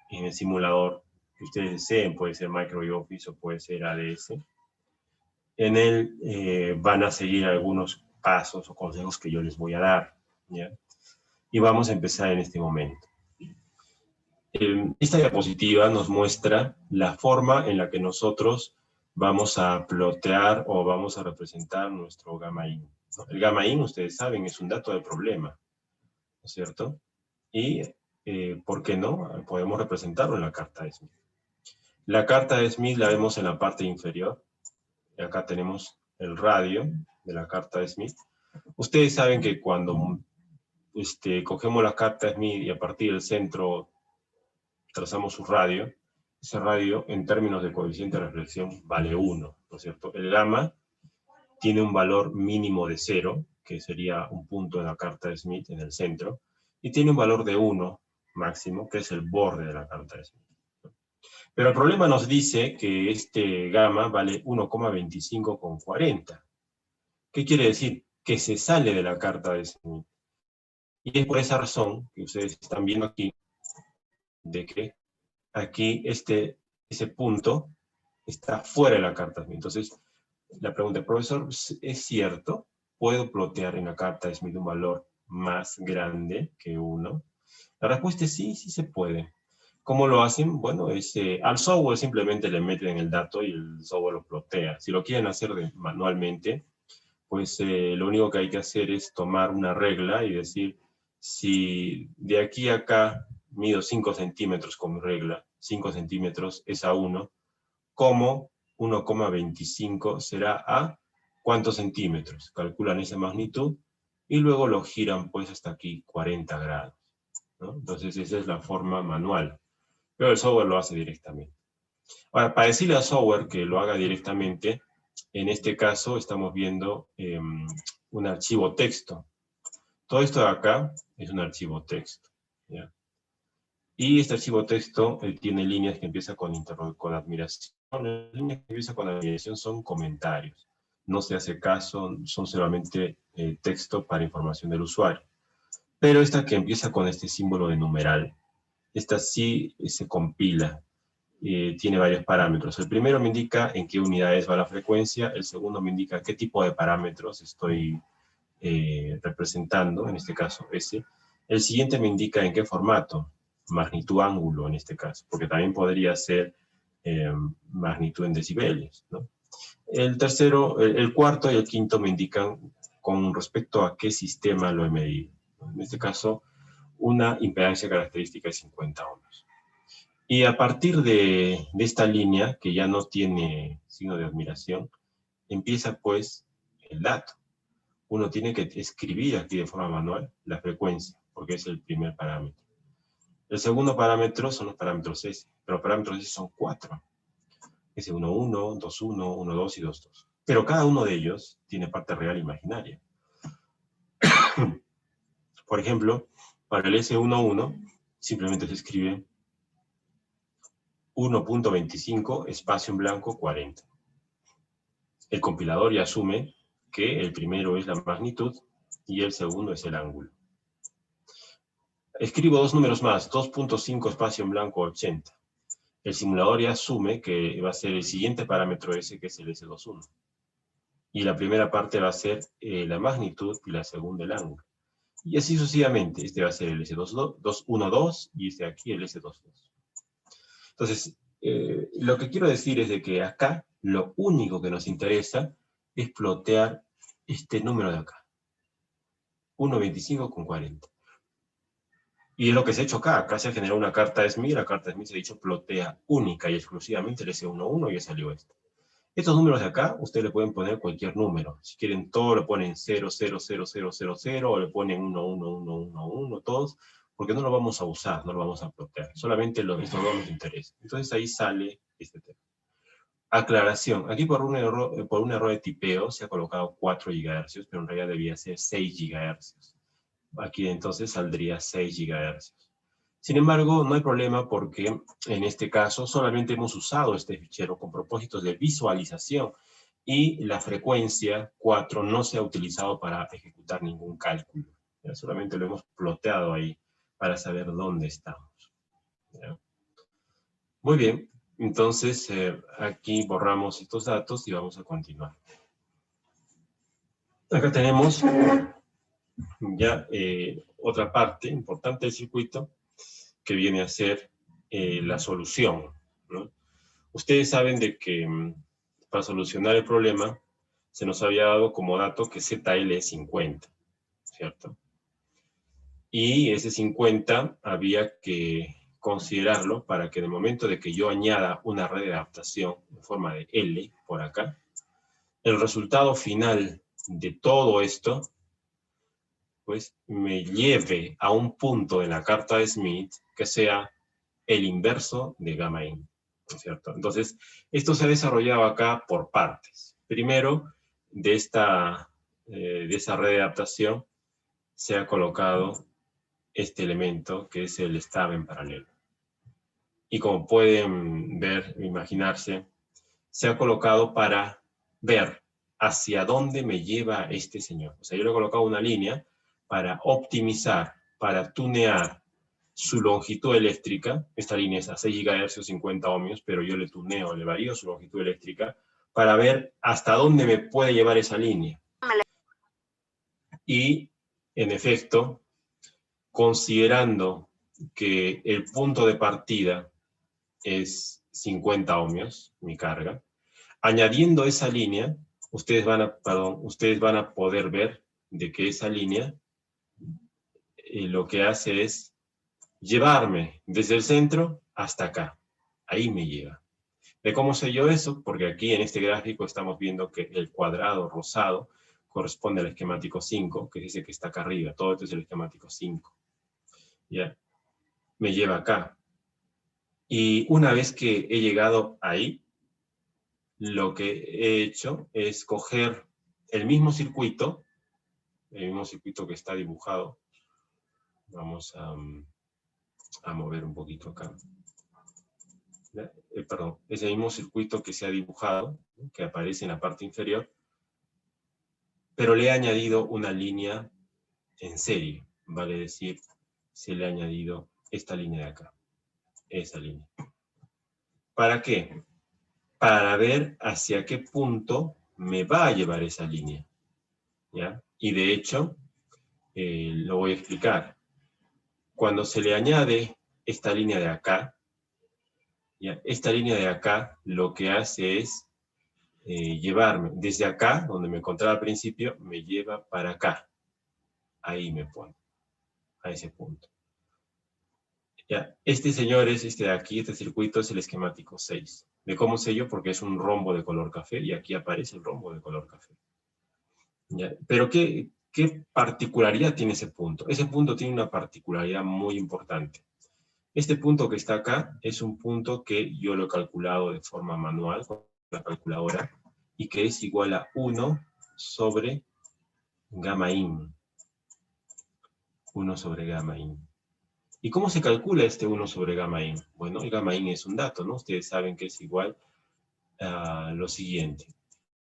en el simulador que ustedes deseen. Puede ser Microsoft o puede ser ADS. En él van a seguir algunos pasos o consejos que yo les voy a dar, ¿ya? Y vamos a empezar en este momento. Esta diapositiva nos muestra la forma en la que nosotros vamos a plotear o vamos a representar nuestro gamma in. El gamma in, ustedes saben, es un dato de problema, ¿no es cierto? Y, ¿por qué no? Podemos representarlo en la carta de Smith. La carta de Smith la vemos en la parte inferior. Y acá tenemos el radio de la carta de Smith. Ustedes saben que cuando cogemos la carta de Smith y a partir del centro trazamos su radio, ese radio en términos de coeficiente de reflexión vale 1, ¿no es cierto? El gamma tiene un valor mínimo de 0, que sería un punto en la carta de Smith en el centro, y tiene un valor de 1 máximo, que es el borde de la carta de Smith. Pero el problema nos dice que este gamma vale 1,25 con 40. ¿Qué quiere decir? Que se sale de la carta de Smith. Y es por esa razón que ustedes están viendo aquí, de que aquí ese punto está fuera de la carta de Smith. Entonces, la pregunta, profesor, ¿es cierto? ¿Puedo plotear en la carta de Smith un valor más grande que 1? La respuesta es sí, sí se puede. ¿Cómo lo hacen? Bueno, al software simplemente le meten el dato y el software lo plotea. Si lo quieren hacer manualmente, pues lo único que hay que hacer es tomar una regla y decir, si de aquí a acá mido 5 centímetros con mi regla, 5 centímetros es a 1, ¿cómo 1,25 será a cuántos centímetros? Calculan esa magnitud y luego lo giran pues hasta aquí 40 grados, ¿no? Entonces esa es la forma manual, pero el software lo hace directamente. Ahora, para decirle al software que lo haga directamente, en este caso estamos viendo un archivo texto. Todo esto de acá es un archivo texto, ¿ya? Y este archivo texto tiene líneas que empiezan con admiración. Las líneas que empiezan con admiración son comentarios. No se hace caso, son solamente texto para información del usuario. Pero esta que empieza con este símbolo de numeral, esta sí se compila. Tiene varios parámetros. El primero me indica en qué unidades va la frecuencia, el segundo me indica qué tipo de parámetros estoy representando, en este caso S. El siguiente me indica en qué formato, magnitud ángulo en este caso, porque también podría ser magnitud en decibeles, ¿no? El tercero, el cuarto y el quinto me indican con respecto a qué sistema lo he medido. En este caso, una impedancia característica de 50 ohms. Y a partir de esta línea, que ya no tiene signo de admiración, empieza pues el dato. Uno tiene que escribir aquí de forma manual la frecuencia, porque es el primer parámetro. El segundo parámetro son los parámetros S, pero los parámetros S son 4. S11, 21, 12 y 22. Pero cada uno de ellos tiene parte real e imaginaria. Por ejemplo, para el S11 simplemente se escribe 1.25 espacio en blanco 40. El compilador ya asume que el primero es la magnitud y el segundo es el ángulo. Escribo dos números más, 2.5 espacio en blanco 80. El simulador ya asume que va a ser el siguiente parámetro ese, que es el S21. Y la primera parte va a ser la magnitud y la segunda el ángulo. Y así sucesivamente. Este va a ser el S12 y este aquí el S22. Entonces, lo que quiero decir es de que acá lo único que nos interesa es plotear este número de acá. 1.25 con 40. Y es lo que se ha hecho acá. Acá se ha generado una carta SMI. La carta SMI se ha dicho plotea única y exclusivamente el S11 y ya salió esto. Estos números de acá, ustedes le pueden poner cualquier número. Si quieren todo, le ponen 0, 0, 0, 0, 0, 0, o le ponen 1, 1, 1, 1, 1, todos, porque no lo vamos a usar, no lo vamos a plotear. Solamente estos dos nos interesan. Entonces ahí sale este tema. Aclaración. Aquí por un error de tipeo se ha colocado 4 GHz, pero en realidad debía ser 6 GHz. Aquí entonces saldría 6 GHz. Sin embargo, no hay problema porque en este caso solamente hemos usado este fichero con propósitos de visualización y la frecuencia 4 no se ha utilizado para ejecutar ningún cálculo. ¿Ya? Solamente lo hemos ploteado ahí para saber dónde estamos. ¿Ya? Muy bien, entonces aquí borramos estos datos y vamos a continuar. Acá tenemos ya otra parte importante del circuito que viene a ser la solución, ¿no? Ustedes saben de que para solucionar el problema se nos había dado como dato que ZL es 50, ¿cierto? Y ese 50 había que considerarlo para que en el momento de que yo añada una red de adaptación en forma de L por acá, el resultado final de todo esto pues me lleve a un punto de la carta de Smith que sea el inverso de gamma in, ¿no es cierto? Entonces, esto se ha desarrollado acá por partes. Primero, de esa red de adaptación se ha colocado este elemento que es el stub en paralelo. Y como pueden ver, imaginarse, se ha colocado para ver hacia dónde me lleva este señor. O sea, yo le he colocado una línea para optimizar, para tunear su longitud eléctrica. Esta línea es a 6 GHz 50 ohmios, pero yo le tuneo, le varío su longitud eléctrica para ver hasta dónde me puede llevar esa línea. Y, en efecto, considerando que el punto de partida es 50 ohmios, mi carga, añadiendo esa línea, ustedes van a poder ver de que esa línea lo que hace es llevarme desde el centro hasta acá. Ahí me lleva. ¿De cómo sé yo eso? Porque aquí en este gráfico estamos viendo que el cuadrado rosado corresponde al esquemático 5, que dice que está acá arriba. Todo esto es el esquemático 5. ¿Ya? Me lleva acá. Y una vez que he llegado ahí, lo que he hecho es coger el mismo circuito que está dibujado. Vamos a mover un poquito acá. Perdón, ese mismo circuito que se ha dibujado, que aparece en la parte inferior, pero le he añadido una línea en serie, vale decir, se le ha añadido esta línea de acá, esa línea. ¿Para qué? Para ver hacia qué punto me va a llevar esa línea, ¿ya? Y de hecho, lo voy a explicar. Cuando se le añade esta línea de acá, ¿ya? Esta línea de acá lo que hace es llevarme desde acá, donde me encontraba al principio, me lleva para acá. Ahí me pone, a ese punto. Ya, este señor es este de aquí, este circuito es el esquemático 6. ¿De cómo sé yo? Porque es un rombo de color café y aquí aparece el rombo de color café. ¿Ya? Pero ¿qué particularidad tiene ese punto? Ese punto tiene una particularidad muy importante. Este punto que está acá es un punto que yo lo he calculado de forma manual con la calculadora y que es igual a 1 sobre gamma in. 1 sobre gamma in. ¿Y cómo se calcula este 1 sobre gamma in? Bueno, el gamma in es un dato, ¿no? Ustedes saben que es igual a lo siguiente.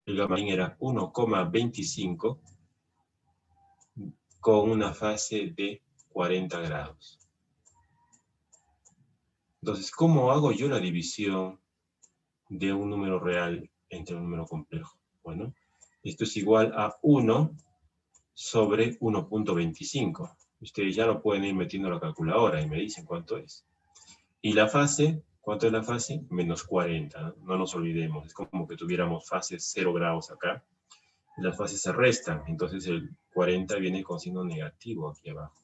El gamma in era 1,25 con una fase de 40 grados. Entonces, ¿cómo hago yo la división de un número real entre un número complejo? Bueno, esto es igual a 1 sobre 1,25. Ustedes ya lo pueden ir metiendo a la calculadora y me dicen cuánto es. Y la fase, ¿cuánto es la fase? Menos 40, ¿no? No nos olvidemos, es como que tuviéramos fases 0 grados acá. Las fases se restan, entonces el 40 viene con signo negativo aquí abajo.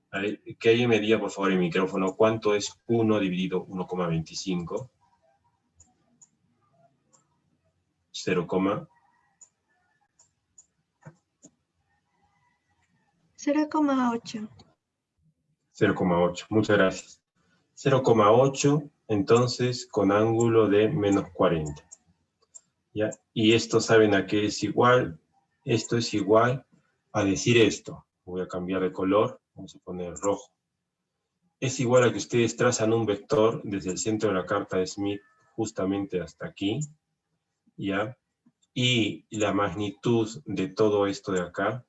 A ver, que alguien me diga, por favor, el micrófono, ¿cuánto es 1 dividido 1,25? 0,8. 0,8, muchas gracias. 0,8, entonces, con ángulo de menos 40. ¿Ya? Y esto, ¿saben a qué es igual? Esto es igual a decir esto. Voy a cambiar de color, vamos a poner rojo. Es igual a que ustedes trazan un vector desde el centro de la carta de Smith justamente hasta aquí, ¿ya? Y la magnitud de todo esto de acá,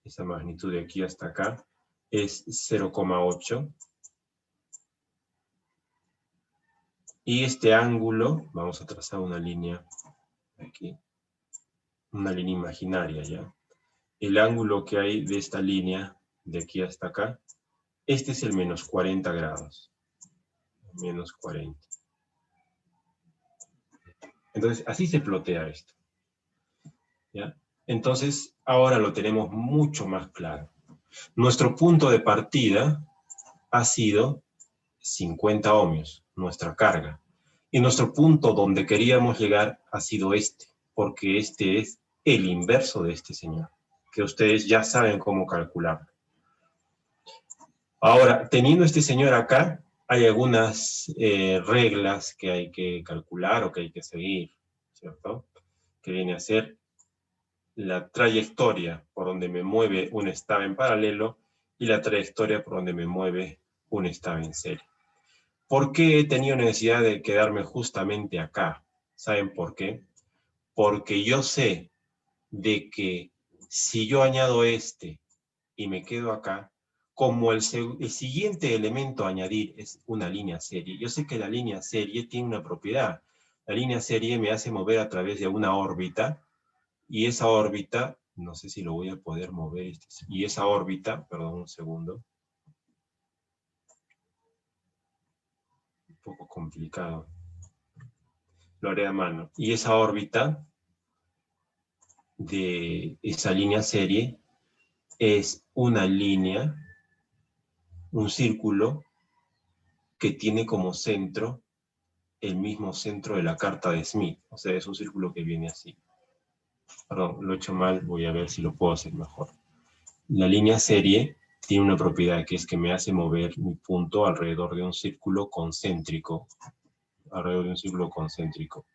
esa magnitud de aquí hasta acá, es 0,8. Y este ángulo, vamos a trazar una línea aquí, una línea imaginaria, ¿ya? El ángulo que hay de esta línea, de aquí hasta acá, este es el menos 40 grados. Menos 40. Entonces, así se plotea esto. ¿Ya? Entonces, ahora lo tenemos mucho más claro. Nuestro punto de partida ha sido 50 ohmios, nuestra carga. Y nuestro punto donde queríamos llegar ha sido este, porque este es el inverso de este señor, que ustedes ya saben cómo calcular. Ahora, teniendo este señor acá, hay algunas reglas que hay que calcular o que hay que seguir, ¿cierto? Que viene a ser la trayectoria por donde me mueve un estado en paralelo y la trayectoria por donde me mueve un estado en serie. ¿Por qué he tenido necesidad de quedarme justamente acá? ¿Saben por qué? Porque yo sé de que si yo añado este y me quedo acá, como el siguiente elemento a añadir es una línea serie, yo sé que la línea serie tiene una propiedad. La línea serie me hace mover a través de una órbita, y esa órbita, no sé si lo voy a poder mover, y esa órbita, perdón un segundo, un poco complicado, lo haré a mano, y esa órbita de esa línea serie es una línea, un círculo que tiene como centro el mismo centro de la carta de Smith, o sea, es un círculo que viene así. Perdón, lo he hecho mal, voy a ver si lo puedo hacer mejor. La línea serie tiene una propiedad que es que me hace mover mi punto alrededor de un círculo concéntrico. Alrededor de un círculo concéntrico.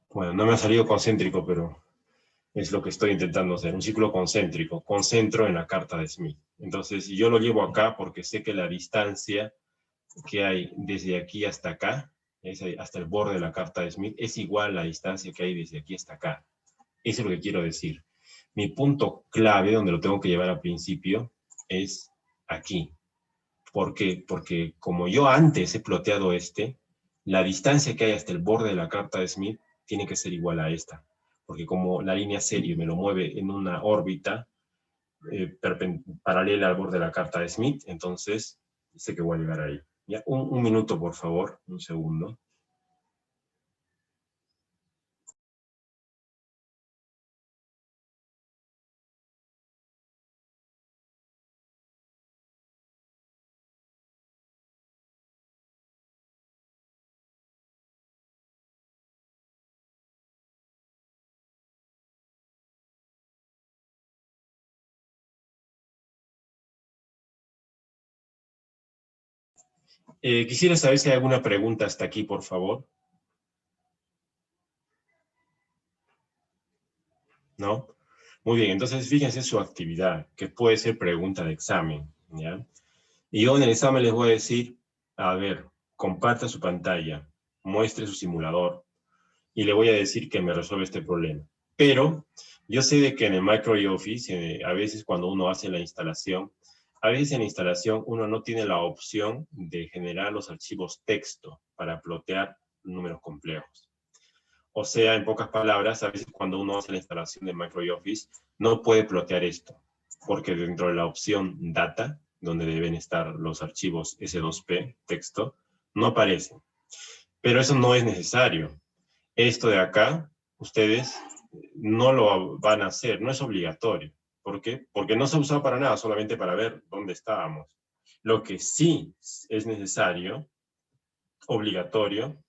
Bueno, no me ha salido concéntrico, pero es lo que estoy intentando hacer. Un círculo concéntrico, concentro en la carta de Smith. Entonces, yo lo llevo acá porque sé que la distancia que hay desde aquí hasta acá, hasta el borde de la carta de Smith, es igual a la distancia que hay desde aquí hasta acá. Eso es lo que quiero decir. Mi punto clave, donde lo tengo que llevar al principio, es aquí. ¿Por qué? Porque como yo antes he ploteado la distancia que hay hasta el borde de la carta de Smith tiene que ser igual a esta. Porque como la línea serie me lo mueve en una órbita paralela al borde de la carta de Smith, entonces sé que voy a llegar ahí. Ya, un minuto, por favor, un segundo. Quisiera saber si hay alguna pregunta hasta aquí, por favor. ¿No? Muy bien, entonces fíjense su actividad, que puede ser pregunta de examen, ¿ya? Y yo en el examen les voy a decir, a ver, comparta su pantalla, muestre su simulador, y le voy a decir que me resuelve este problema. Pero yo sé de que en el Microsoft, a veces cuando uno hace la instalación, a veces en la instalación uno no tiene la opción de generar los archivos texto para plotear números complejos. O sea, en pocas palabras, a veces cuando uno hace la instalación de Microsoft, no puede plotear esto, porque dentro de la opción Data, donde deben estar los archivos S2P, texto, no aparecen. Pero eso no es necesario. Esto de acá, ustedes no lo van a hacer, no es obligatorio. ¿Por qué? Porque no se ha usado para nada, solamente para ver dónde estábamos. Lo que sí es necesario, obligatorio,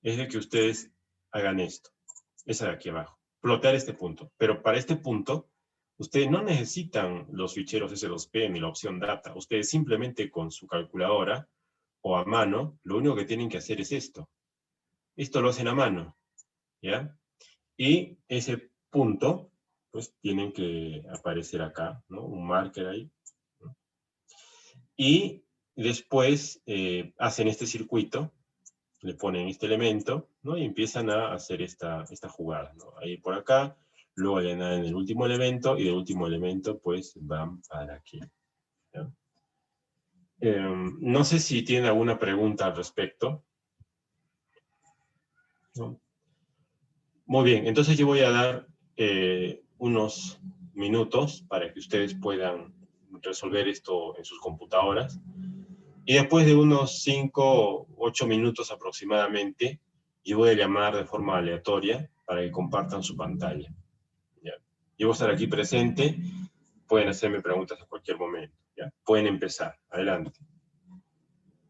es de que ustedes hagan esto, esa de aquí abajo, plotear este punto. Pero para este punto, ustedes no necesitan los ficheros S2P ni la opción data. Ustedes simplemente con su calculadora o a mano, lo único que tienen que hacer es esto. Esto lo hacen a mano, ¿ya? Y ese punto, pues tienen que aparecer acá, ¿no? Un marker ahí, ¿no? Y después hacen este circuito, le ponen este elemento, ¿no? Y empiezan a hacer esta jugada, ¿no? Ahí por acá, luego le añaden el último elemento, y del último elemento, pues, van para aquí, ¿ya? No sé si tiene alguna pregunta al respecto, ¿no? Muy bien, entonces yo voy a dar unos minutos para que ustedes puedan resolver esto en sus computadoras. Y después de unos 5 o 8 minutos aproximadamente, yo voy a llamar de forma aleatoria para que compartan su pantalla, ¿ya? Yo voy a estar aquí presente, pueden hacerme preguntas en cualquier momento, ¿ya? Pueden empezar, adelante.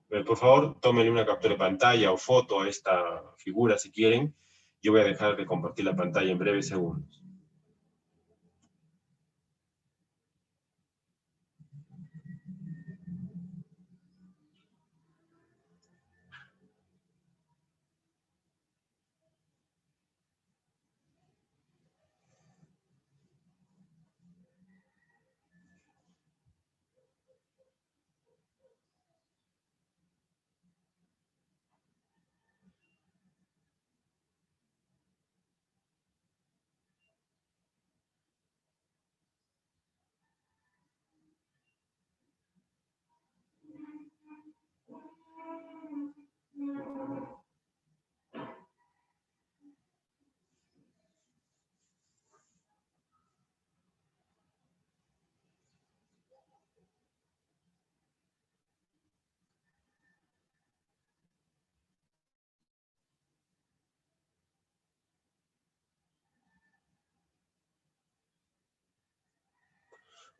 Por favor, tomen una captura de pantalla o foto a esta figura si quieren. Yo voy a dejar de compartir la pantalla en breves segundos.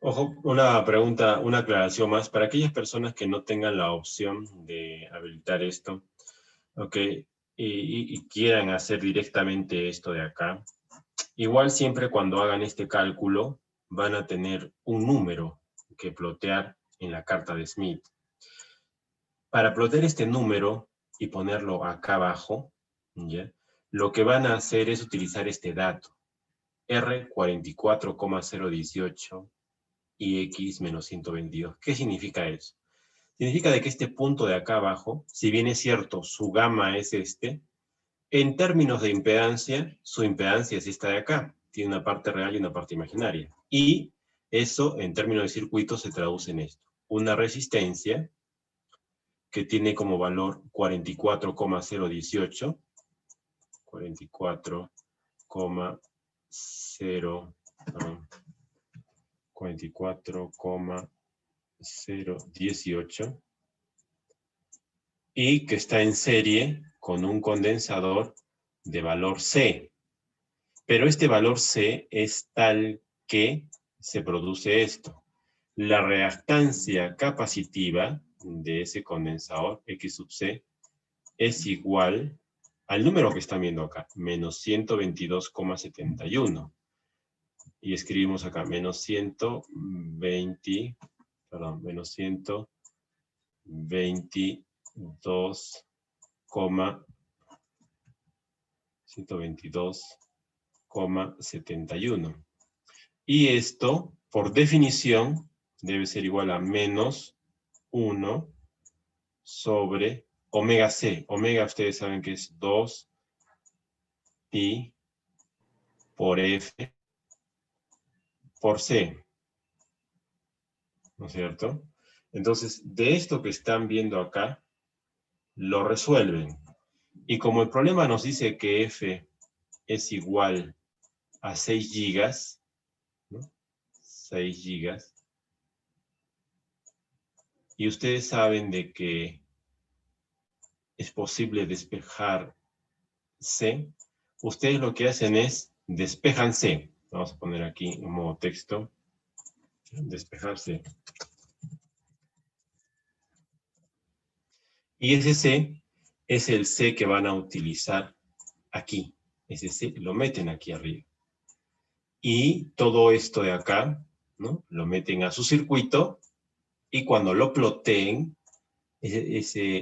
Ojo, una pregunta, una aclaración más. Para aquellas personas que no tengan la opción de habilitar esto, ¿ok? Y quieran hacer directamente esto de acá, igual siempre cuando hagan este cálculo van a tener un número que plotear en la carta de Smith. Para plotear este número y ponerlo acá abajo, ¿ya? Lo que van a hacer es utilizar este dato, R44,018 y X menos 122. ¿Qué significa eso? Significa de que este punto de acá abajo, si bien es cierto, su gamma es este, en términos de impedancia, su impedancia es esta de acá. Tiene una parte real y una parte imaginaria. Y eso, en términos de circuito, se traduce en esto. Una resistencia que tiene como valor 44,018, 44,018, y que está en serie con un condensador de valor C. Pero este valor C es tal que se produce esto. La reactancia capacitiva de ese condensador, X sub C, es igual al número que están viendo acá, menos 122,71. Y escribimos acá, menos 122,71. Y esto, por definición, debe ser igual a menos 1 sobre omega C. Omega ustedes saben que es 2 pi por F por C, ¿no es cierto? Entonces, de esto que están viendo acá, lo resuelven. Y como el problema nos dice que F es igual a 6 gigas, ¿no? 6 gigas, y ustedes saben de que es posible despejar C, ustedes lo que hacen es despejan C. Vamos a poner aquí en modo texto, despejar C. Y ese C es el C que van a utilizar aquí. Ese C lo meten aquí arriba. Y todo esto de acá, ¿no? Lo meten a su circuito y cuando lo ploteen,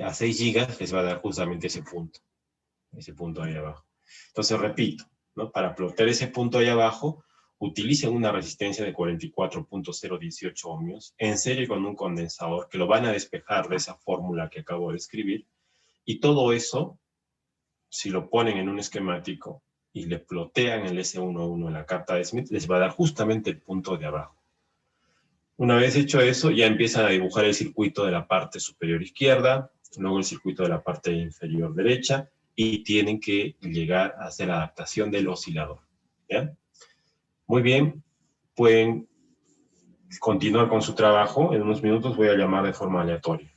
a 6 gigas les va a dar justamente ese punto ahí abajo. Entonces, repito, ¿no? Para plotear ese punto ahí abajo, utilicen una resistencia de 44.018 ohmios en serie con un condensador que lo van a despejar de esa fórmula que acabo de escribir. Y todo eso, si lo ponen en un esquemático y le plotean el S11 en la carta de Smith, les va a dar justamente el punto de abajo. Una vez hecho eso, ya empiezan a dibujar el circuito de la parte superior izquierda, luego el circuito de la parte inferior derecha, y tienen que llegar a hacer la adaptación del oscilador. ¿Ya? Muy bien, pueden continuar con su trabajo. En unos minutos voy a llamar de forma aleatoria.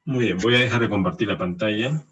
Muy bien, voy a dejar de compartir la pantalla.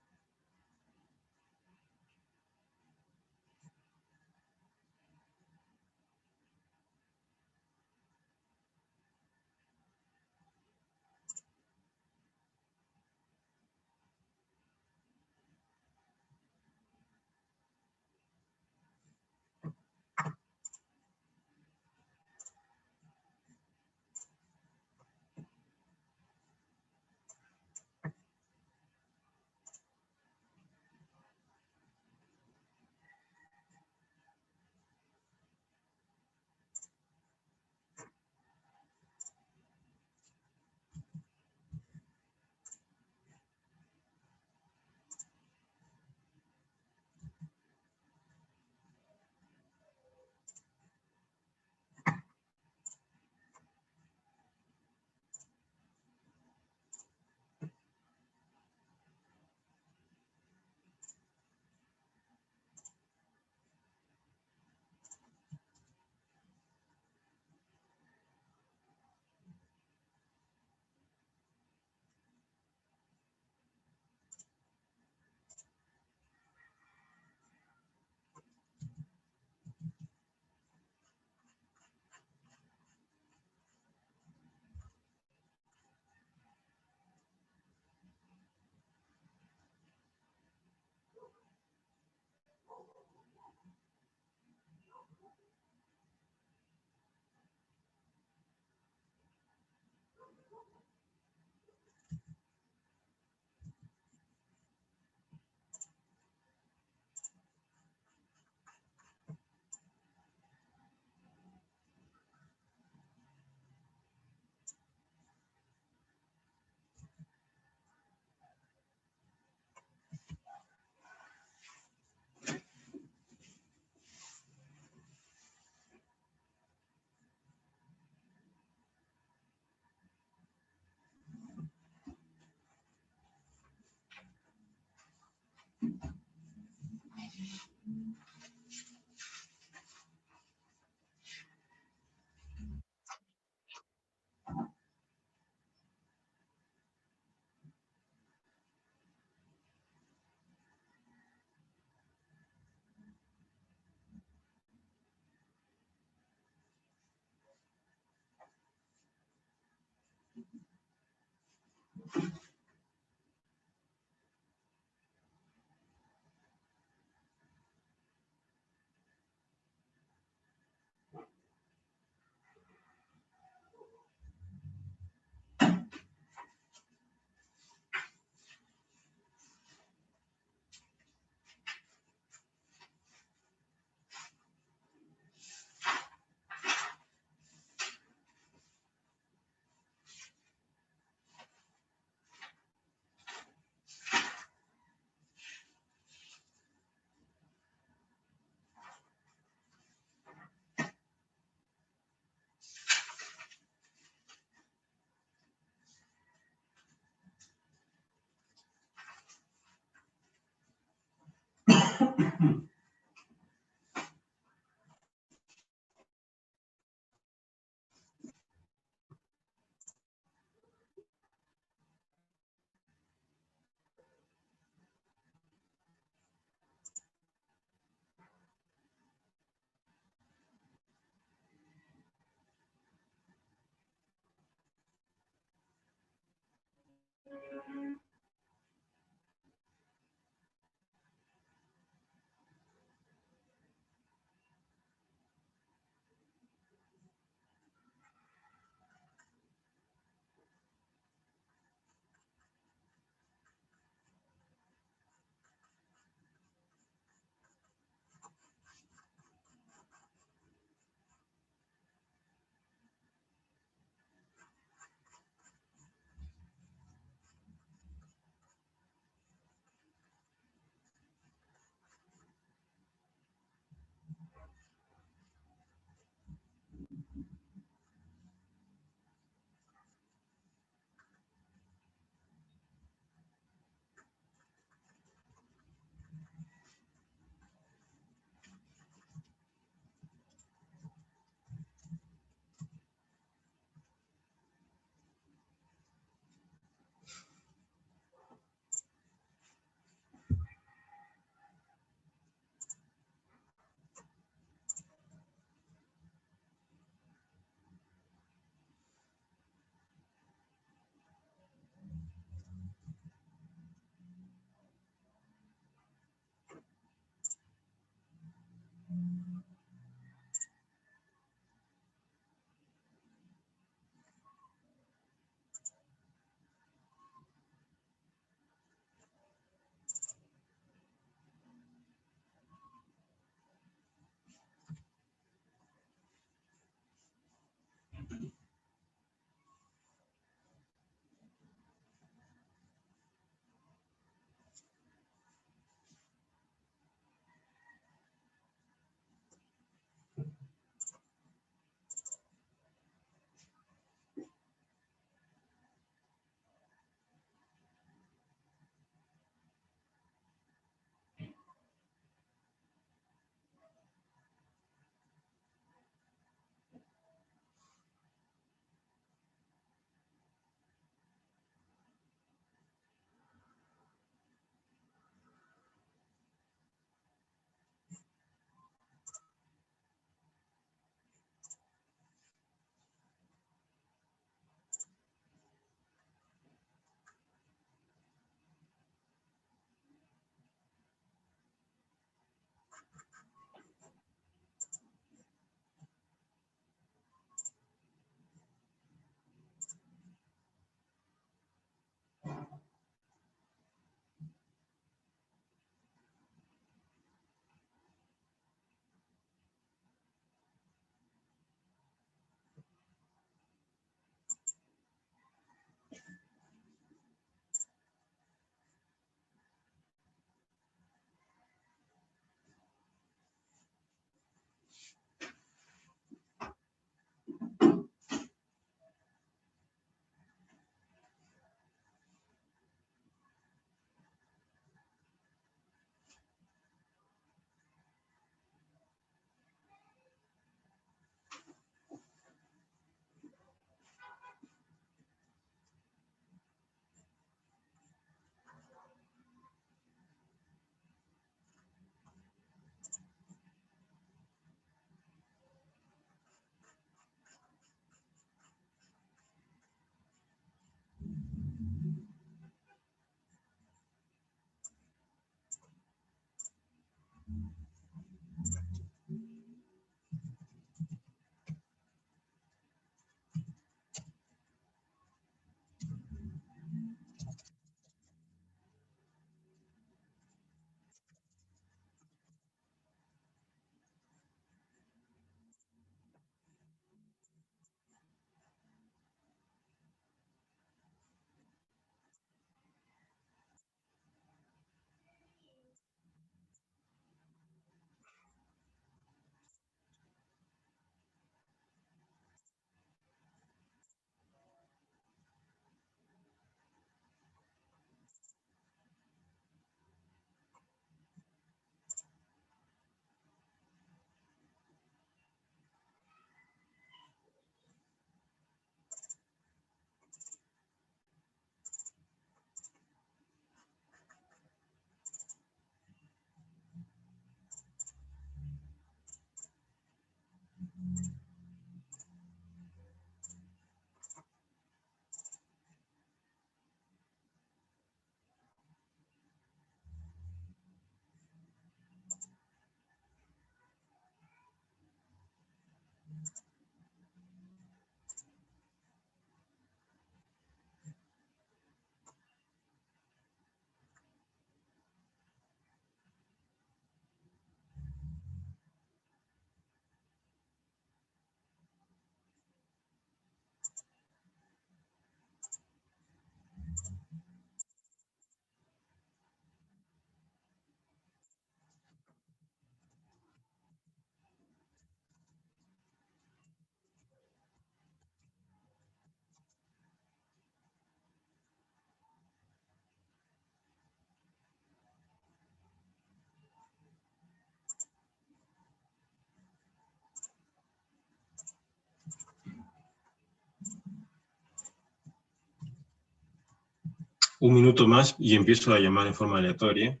Un minuto más y empiezo a llamar en forma aleatoria.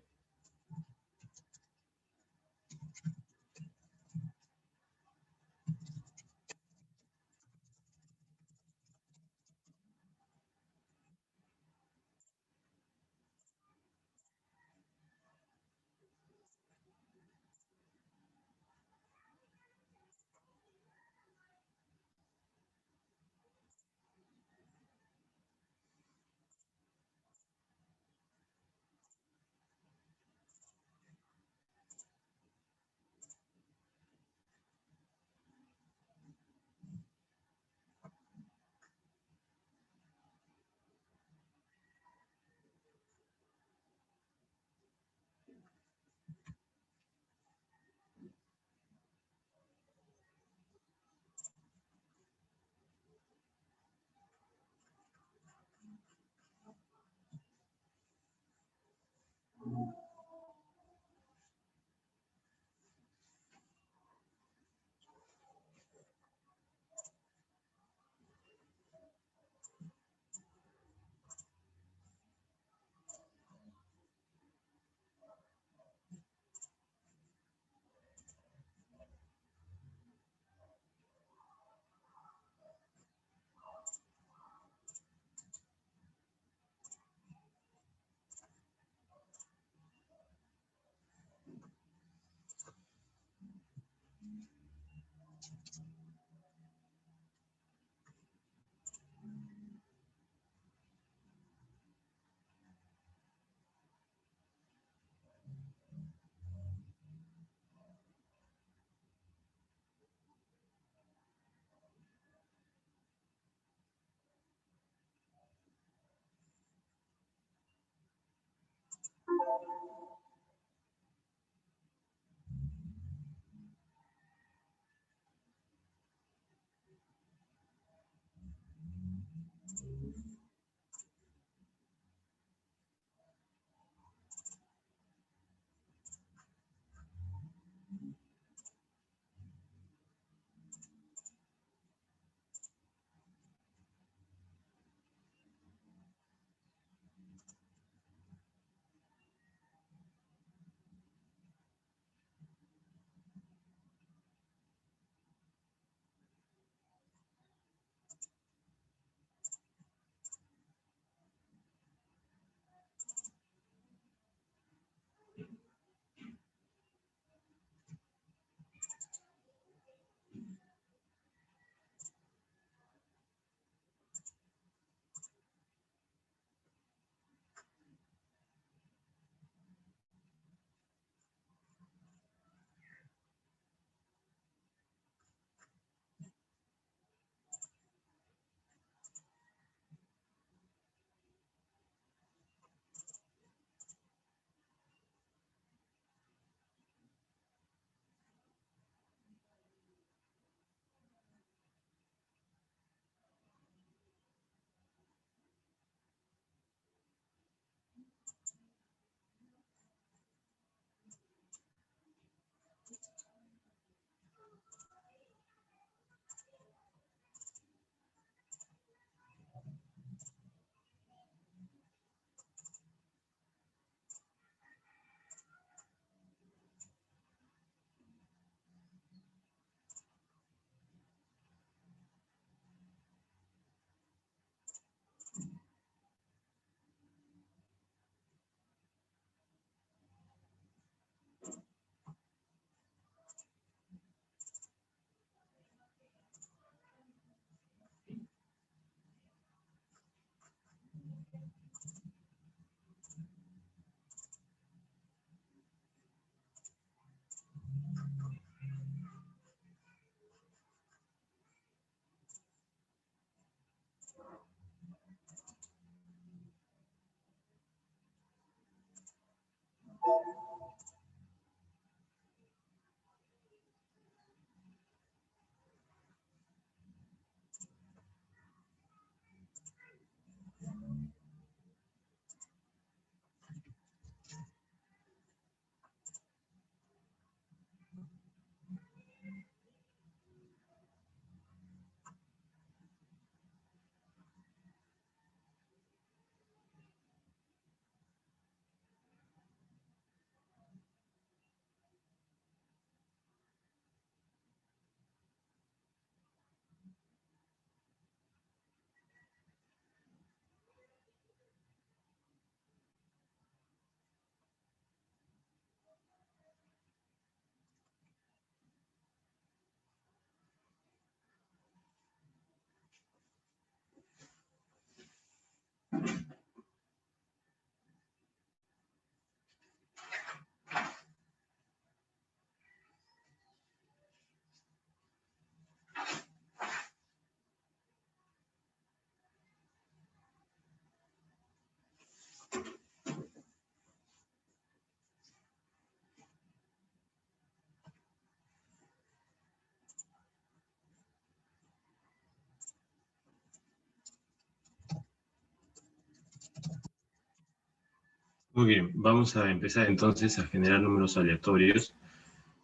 Muy bien, vamos a empezar entonces a generar números aleatorios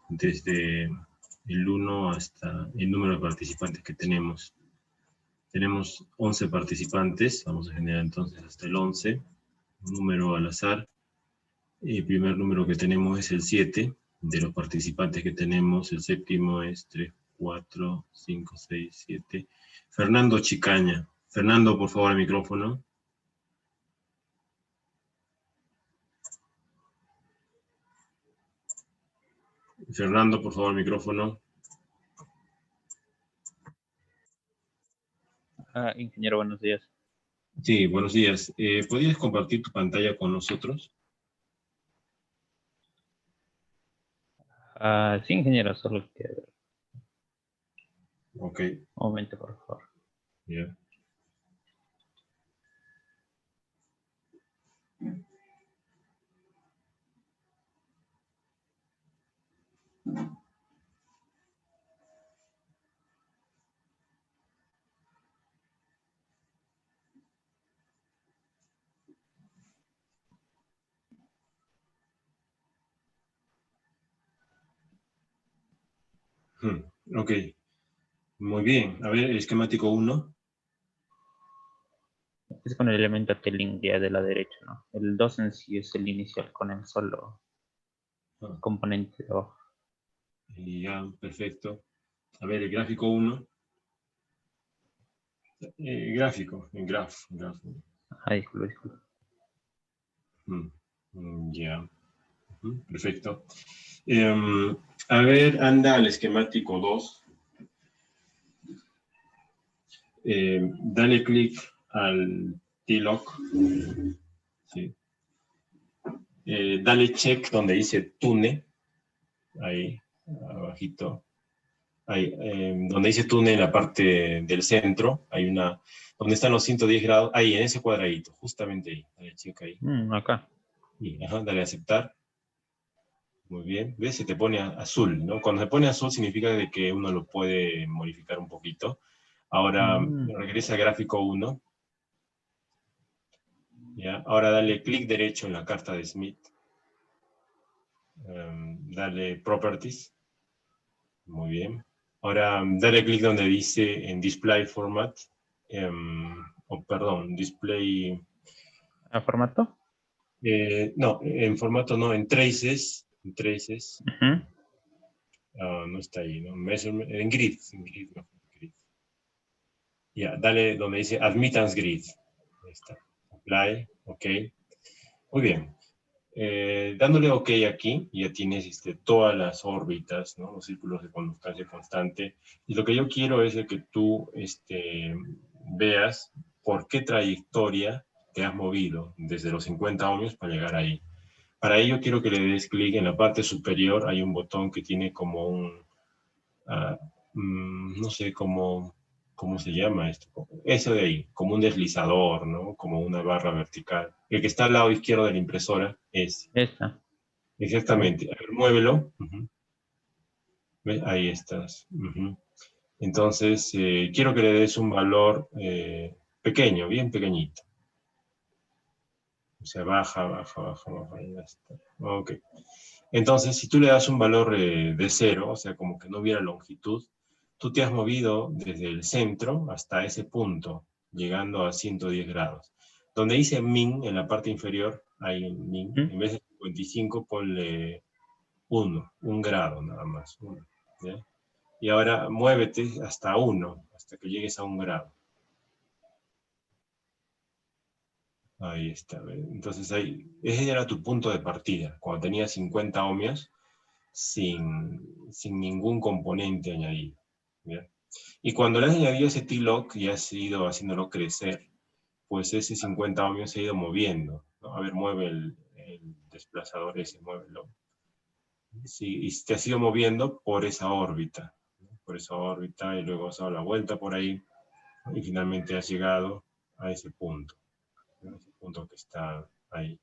desde el 1 hasta el número de participantes que tenemos. Tenemos 11 participantes, vamos a generar entonces hasta el 11, un número al azar. El primer número que tenemos es el 7, de los participantes que tenemos, el séptimo es 3, 4, 5, 6, 7. Fernando Chicaña. Fernando, por favor, el micrófono. Fernando, por favor, el micrófono. Ingeniero, buenos días. Sí, buenos días. ¿Podrías compartir tu pantalla con nosotros? Sí, ingeniero, solo que... Ok. Un momento, por favor. Yeah. Ok. Muy bien. A ver, el esquemático 1. Es con el elemento T-link de la derecha, ¿no? El 2 en sí es el inicial con el solo componente de abajo. Ya, perfecto. A ver, el gráfico 1. Gráfico, en graph. Disculpe. Ya. Perfecto. A ver, anda al esquemático 2. Dale clic al T-Lock. Sí. Dale check donde dice Tune. Ahí, abajito. Ahí, donde dice Tune en la parte del centro. Hay una, donde están los 110 grados. Ahí, en ese cuadradito, justamente ahí. Dale check ahí. Acá. Y, dale a aceptar. Muy bien. ¿Ves? Se te pone azul, ¿no? Cuando se pone azul significa de que uno lo puede modificar un poquito. Ahora regresa al gráfico 1. ¿Ya? Ahora dale clic derecho en la carta de Smith. Dale Properties. Muy bien. Ahora dale clic donde dice en Display Format. Perdón, Display... ¿Formato? No, en formato no, en Traces. En Traces. No está ahí, ¿no? Measurement, en Grid. No, Grid. Ya, dale donde dice Admittance Grid. Ahí está. Apply, ok. Muy bien. Dándole OK aquí, ya tienes todas las órbitas, ¿no? Los círculos de conductancia constante. Y lo que yo quiero es de que tú veas por qué trayectoria te has movido desde los 50 ohmios para llegar ahí. Para ello quiero que le des clic en la parte superior, hay un botón que tiene como un, no sé cómo se llama esto. Eso de ahí, como un deslizador, ¿no? Como una barra vertical. El que está al lado izquierdo de la impresora es... Esta. Exactamente. A ver, muévelo. ¿Ves? Ahí estás. Entonces, quiero que le des un valor pequeño, bien pequeñito. O sea, baja. Ya está. Ok. Entonces, si tú le das un valor de 0, o sea, como que no hubiera longitud, tú te has movido desde el centro hasta ese punto, llegando a 110 grados. Donde dice min, en la parte inferior, hay min, en vez de 55, ponle 1 grado nada más. 1, ¿ya? Y ahora muévete hasta 1, hasta que llegues a 1 grado. Ahí está. Entonces ahí, ese era tu punto de partida, cuando tenías 50 ohmios, sin ningún componente añadido. ¿Ya? Y cuando le has añadido ese T-Lock y has ido haciéndolo crecer, pues ese 50 ohmios se ha ido moviendo, ¿no? A ver, mueve el desplazador ese, muévelo. Sí, y te has ido moviendo por esa órbita, ¿no? Por esa órbita, y luego has dado la vuelta por ahí, y finalmente has llegado a ese punto, ¿no? Ese punto que está ahí.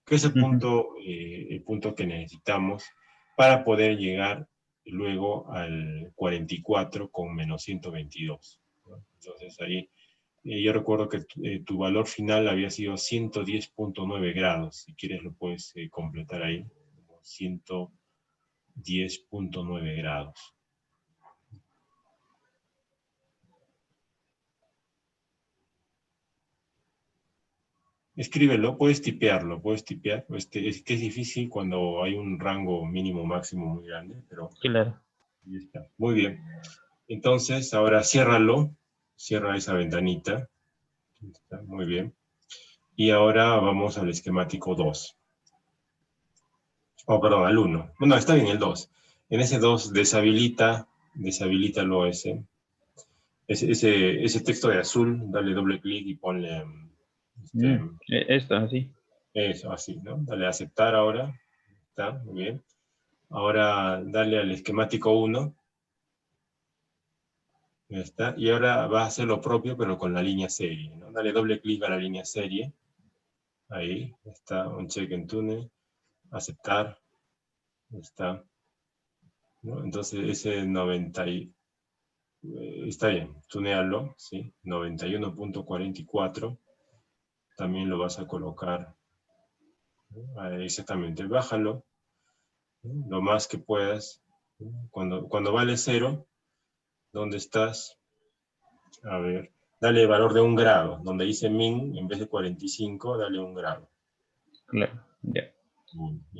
Que es el punto que necesitamos para poder llegar luego al 44 con menos 122, ¿no? Entonces ahí yo recuerdo que tu valor final había sido 110.9 grados. Si quieres lo puedes completar ahí. 110.9 grados. Escríbelo, puedes tipearlo, puedes tipear. Es que es difícil cuando hay un rango mínimo máximo muy grande, pero Claro. ahí está. Muy bien. Entonces, ahora ciérralo, cierra esa ventanita. Está muy bien. Y ahora vamos al esquemático 2. Oh, perdón, al 1. No, está bien, el 2. En ese 2 deshabilitalo ese texto de azul, dale doble clic y ponle Esto, así. eso, así, ¿no? Dale a aceptar ahora. Está, muy bien. Ahora dale al esquemático 1. Ya está. Y ahora vas a hacer lo propio, pero con la línea serie, ¿no? Dale doble clic a la línea serie. Ahí está, un check en túnel. Aceptar. Está. ¿No? Entonces ese 90 está bien, tunealo, ¿sí? 91.44. También lo vas a colocar, ¿no? Exactamente, bájalo, ¿no? Lo más que puedas, ¿no? Cuando vale 0, ¿dónde estás? A ver, dale valor de 1 grado. Donde dice min, en vez de 45, dale 1 grado. Claro, ya.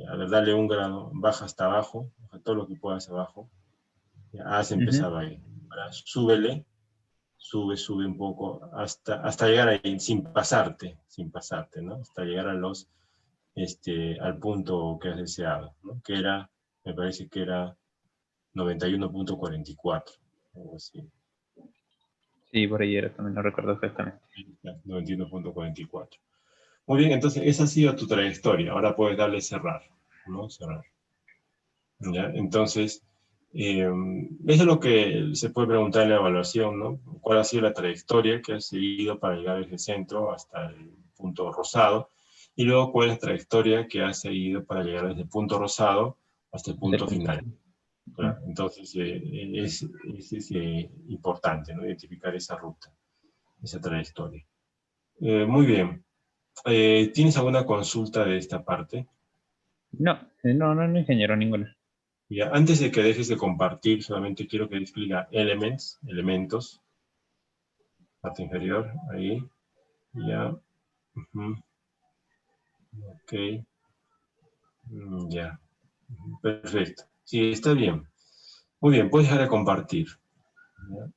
A ver, dale 1 grado, baja hasta abajo, baja todo lo que puedas abajo. Ya has empezado ahí. Ahora súbele, sube un poco, hasta llegar ahí, sin pasarte, ¿no? Hasta llegar a al punto que has deseado, ¿no? Que era, me parece que era 91.44, algo así. Sí, por ahí era, también lo recuerdo exactamente. 91.44. Muy bien, entonces esa ha sido tu trayectoria. Ahora puedes darle cerrar, ¿no? Cerrar. ¿Ya? Entonces, eso es lo que se puede preguntar en la evaluación, ¿no? ¿Cuál ha sido la trayectoria que has seguido para llegar desde el centro hasta el punto rosado? Y luego, ¿cuál es la trayectoria que has seguido para llegar desde el punto rosado hasta el punto final? Claro, entonces, es importante, ¿no? Identificar esa ruta, esa trayectoria. Muy bien. ¿Tienes alguna consulta de esta parte? No, ingeniero, ninguna. Ya, antes de que dejes de compartir, solamente quiero que explique elementos, parte inferior, ahí, ya, ok, ya, perfecto. Sí, está bien. Muy bien, puedes dejar de compartir. ¿Ya?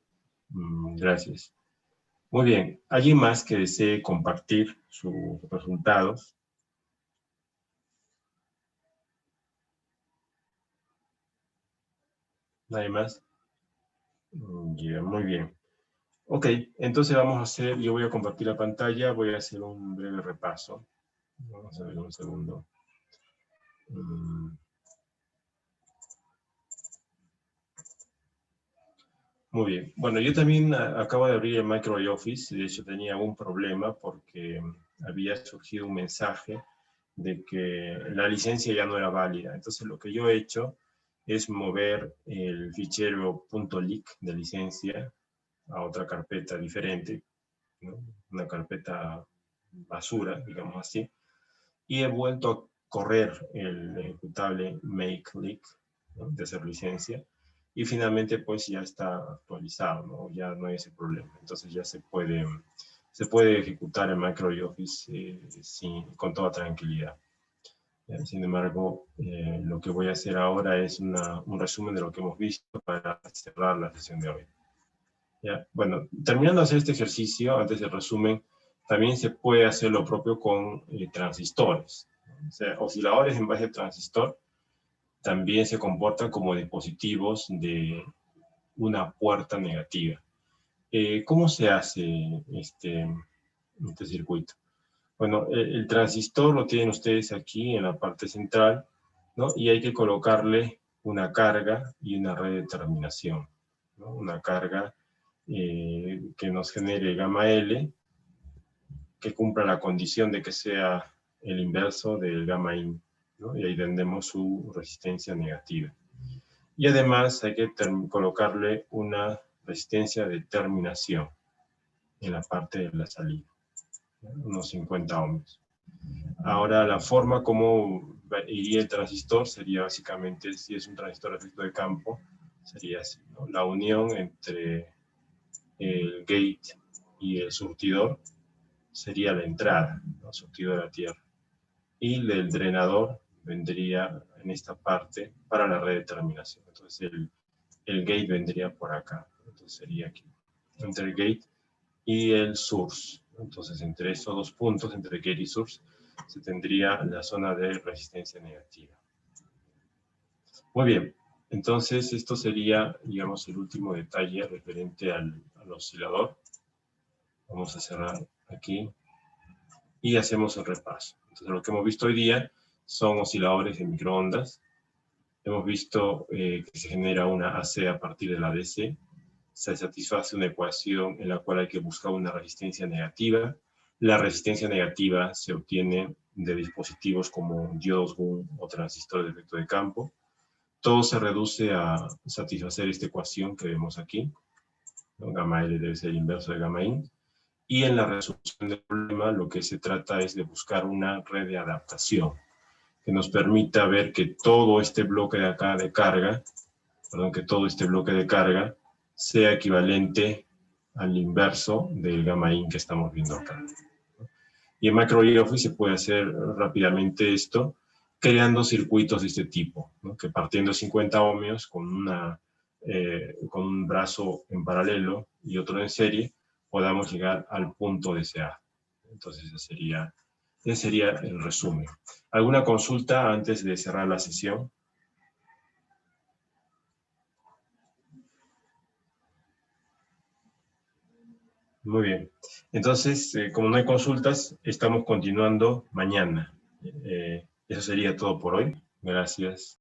Gracias. Muy bien, ¿alguien más que desee compartir sus resultados? ¿Nadie más? Ya, muy bien. Ok, entonces vamos a hacer, yo voy a compartir la pantalla, voy a hacer un breve repaso. Vamos a ver un segundo. Muy bien. Bueno, yo también acabo de abrir el Microsoft Office. De hecho, tenía un problema porque había surgido un mensaje de que la licencia ya no era válida. Entonces, lo que yo he hecho es mover el fichero .lic de licencia a otra carpeta diferente, ¿no? Una carpeta basura, digamos así. Y he vuelto a correr el ejecutable makeLic, ¿no? De hacer licencia. Y finalmente pues ya está actualizado, ¿no? Ya no hay ese problema. Entonces ya se puede ejecutar el Microsoft Office con toda tranquilidad. Sin embargo, lo que voy a hacer ahora es un resumen de lo que hemos visto para cerrar la sesión de hoy. ¿Ya? Bueno, terminando de hacer este ejercicio, antes del resumen, también se puede hacer lo propio con transistores. O sea, osciladores en base a transistor también se comportan como dispositivos de una puerta negativa. ¿Cómo se hace este circuito? Bueno, el transistor lo tienen ustedes aquí en la parte central, ¿no? Y hay que colocarle una carga y una red de terminación, ¿no? Una carga que nos genere gamma L, que cumpla la condición de que sea el inverso del gamma in, ¿no? Y ahí tendremos su resistencia negativa. Y además hay que colocarle una resistencia de terminación. en la parte de la salida, unos 50 ohmios. Ahora, la forma como iría el transistor sería básicamente, si es un transistor de efecto de campo, sería así, ¿no? La unión entre el gate y el surtidor sería la entrada, ¿no? Surtidor de la tierra. Y el drenador vendría en esta parte para la red de terminación. Entonces, el gate vendría por acá. Entonces, sería aquí, entre el gate y el source. Entonces, entre esos dos puntos, entre gate y source, se tendría la zona de resistencia negativa. Muy bien, entonces esto sería, digamos, el último detalle referente al oscilador. Vamos a cerrar aquí y hacemos el repaso. Entonces, lo que hemos visto hoy día son osciladores de microondas. Hemos visto que se genera una AC a partir de la DC. Se satisface una ecuación en la cual hay que buscar una resistencia negativa. La resistencia negativa se obtiene de dispositivos como diodos GUN o transistores de efecto de campo. Todo se reduce a satisfacer esta ecuación que vemos aquí, ¿no? Gamma L debe ser el inverso de gamma IN. Y en la resolución del problema lo que se trata es de buscar una red de adaptación que nos permita ver que todo este bloque de acá de carga, que todo este bloque de carga sea equivalente al inverso del gamma IN que estamos viendo acá. Y en MacroLithography se puede hacer rápidamente esto, creando circuitos de este tipo, ¿no? Que partiendo de 50 ohmios con un brazo en paralelo y otro en serie, podamos llegar al punto de SA. Entonces ese sería el resumen. ¿Alguna consulta antes de cerrar la sesión? Muy bien. Entonces, como no hay consultas, estamos continuando mañana. Eso sería todo por hoy. Gracias.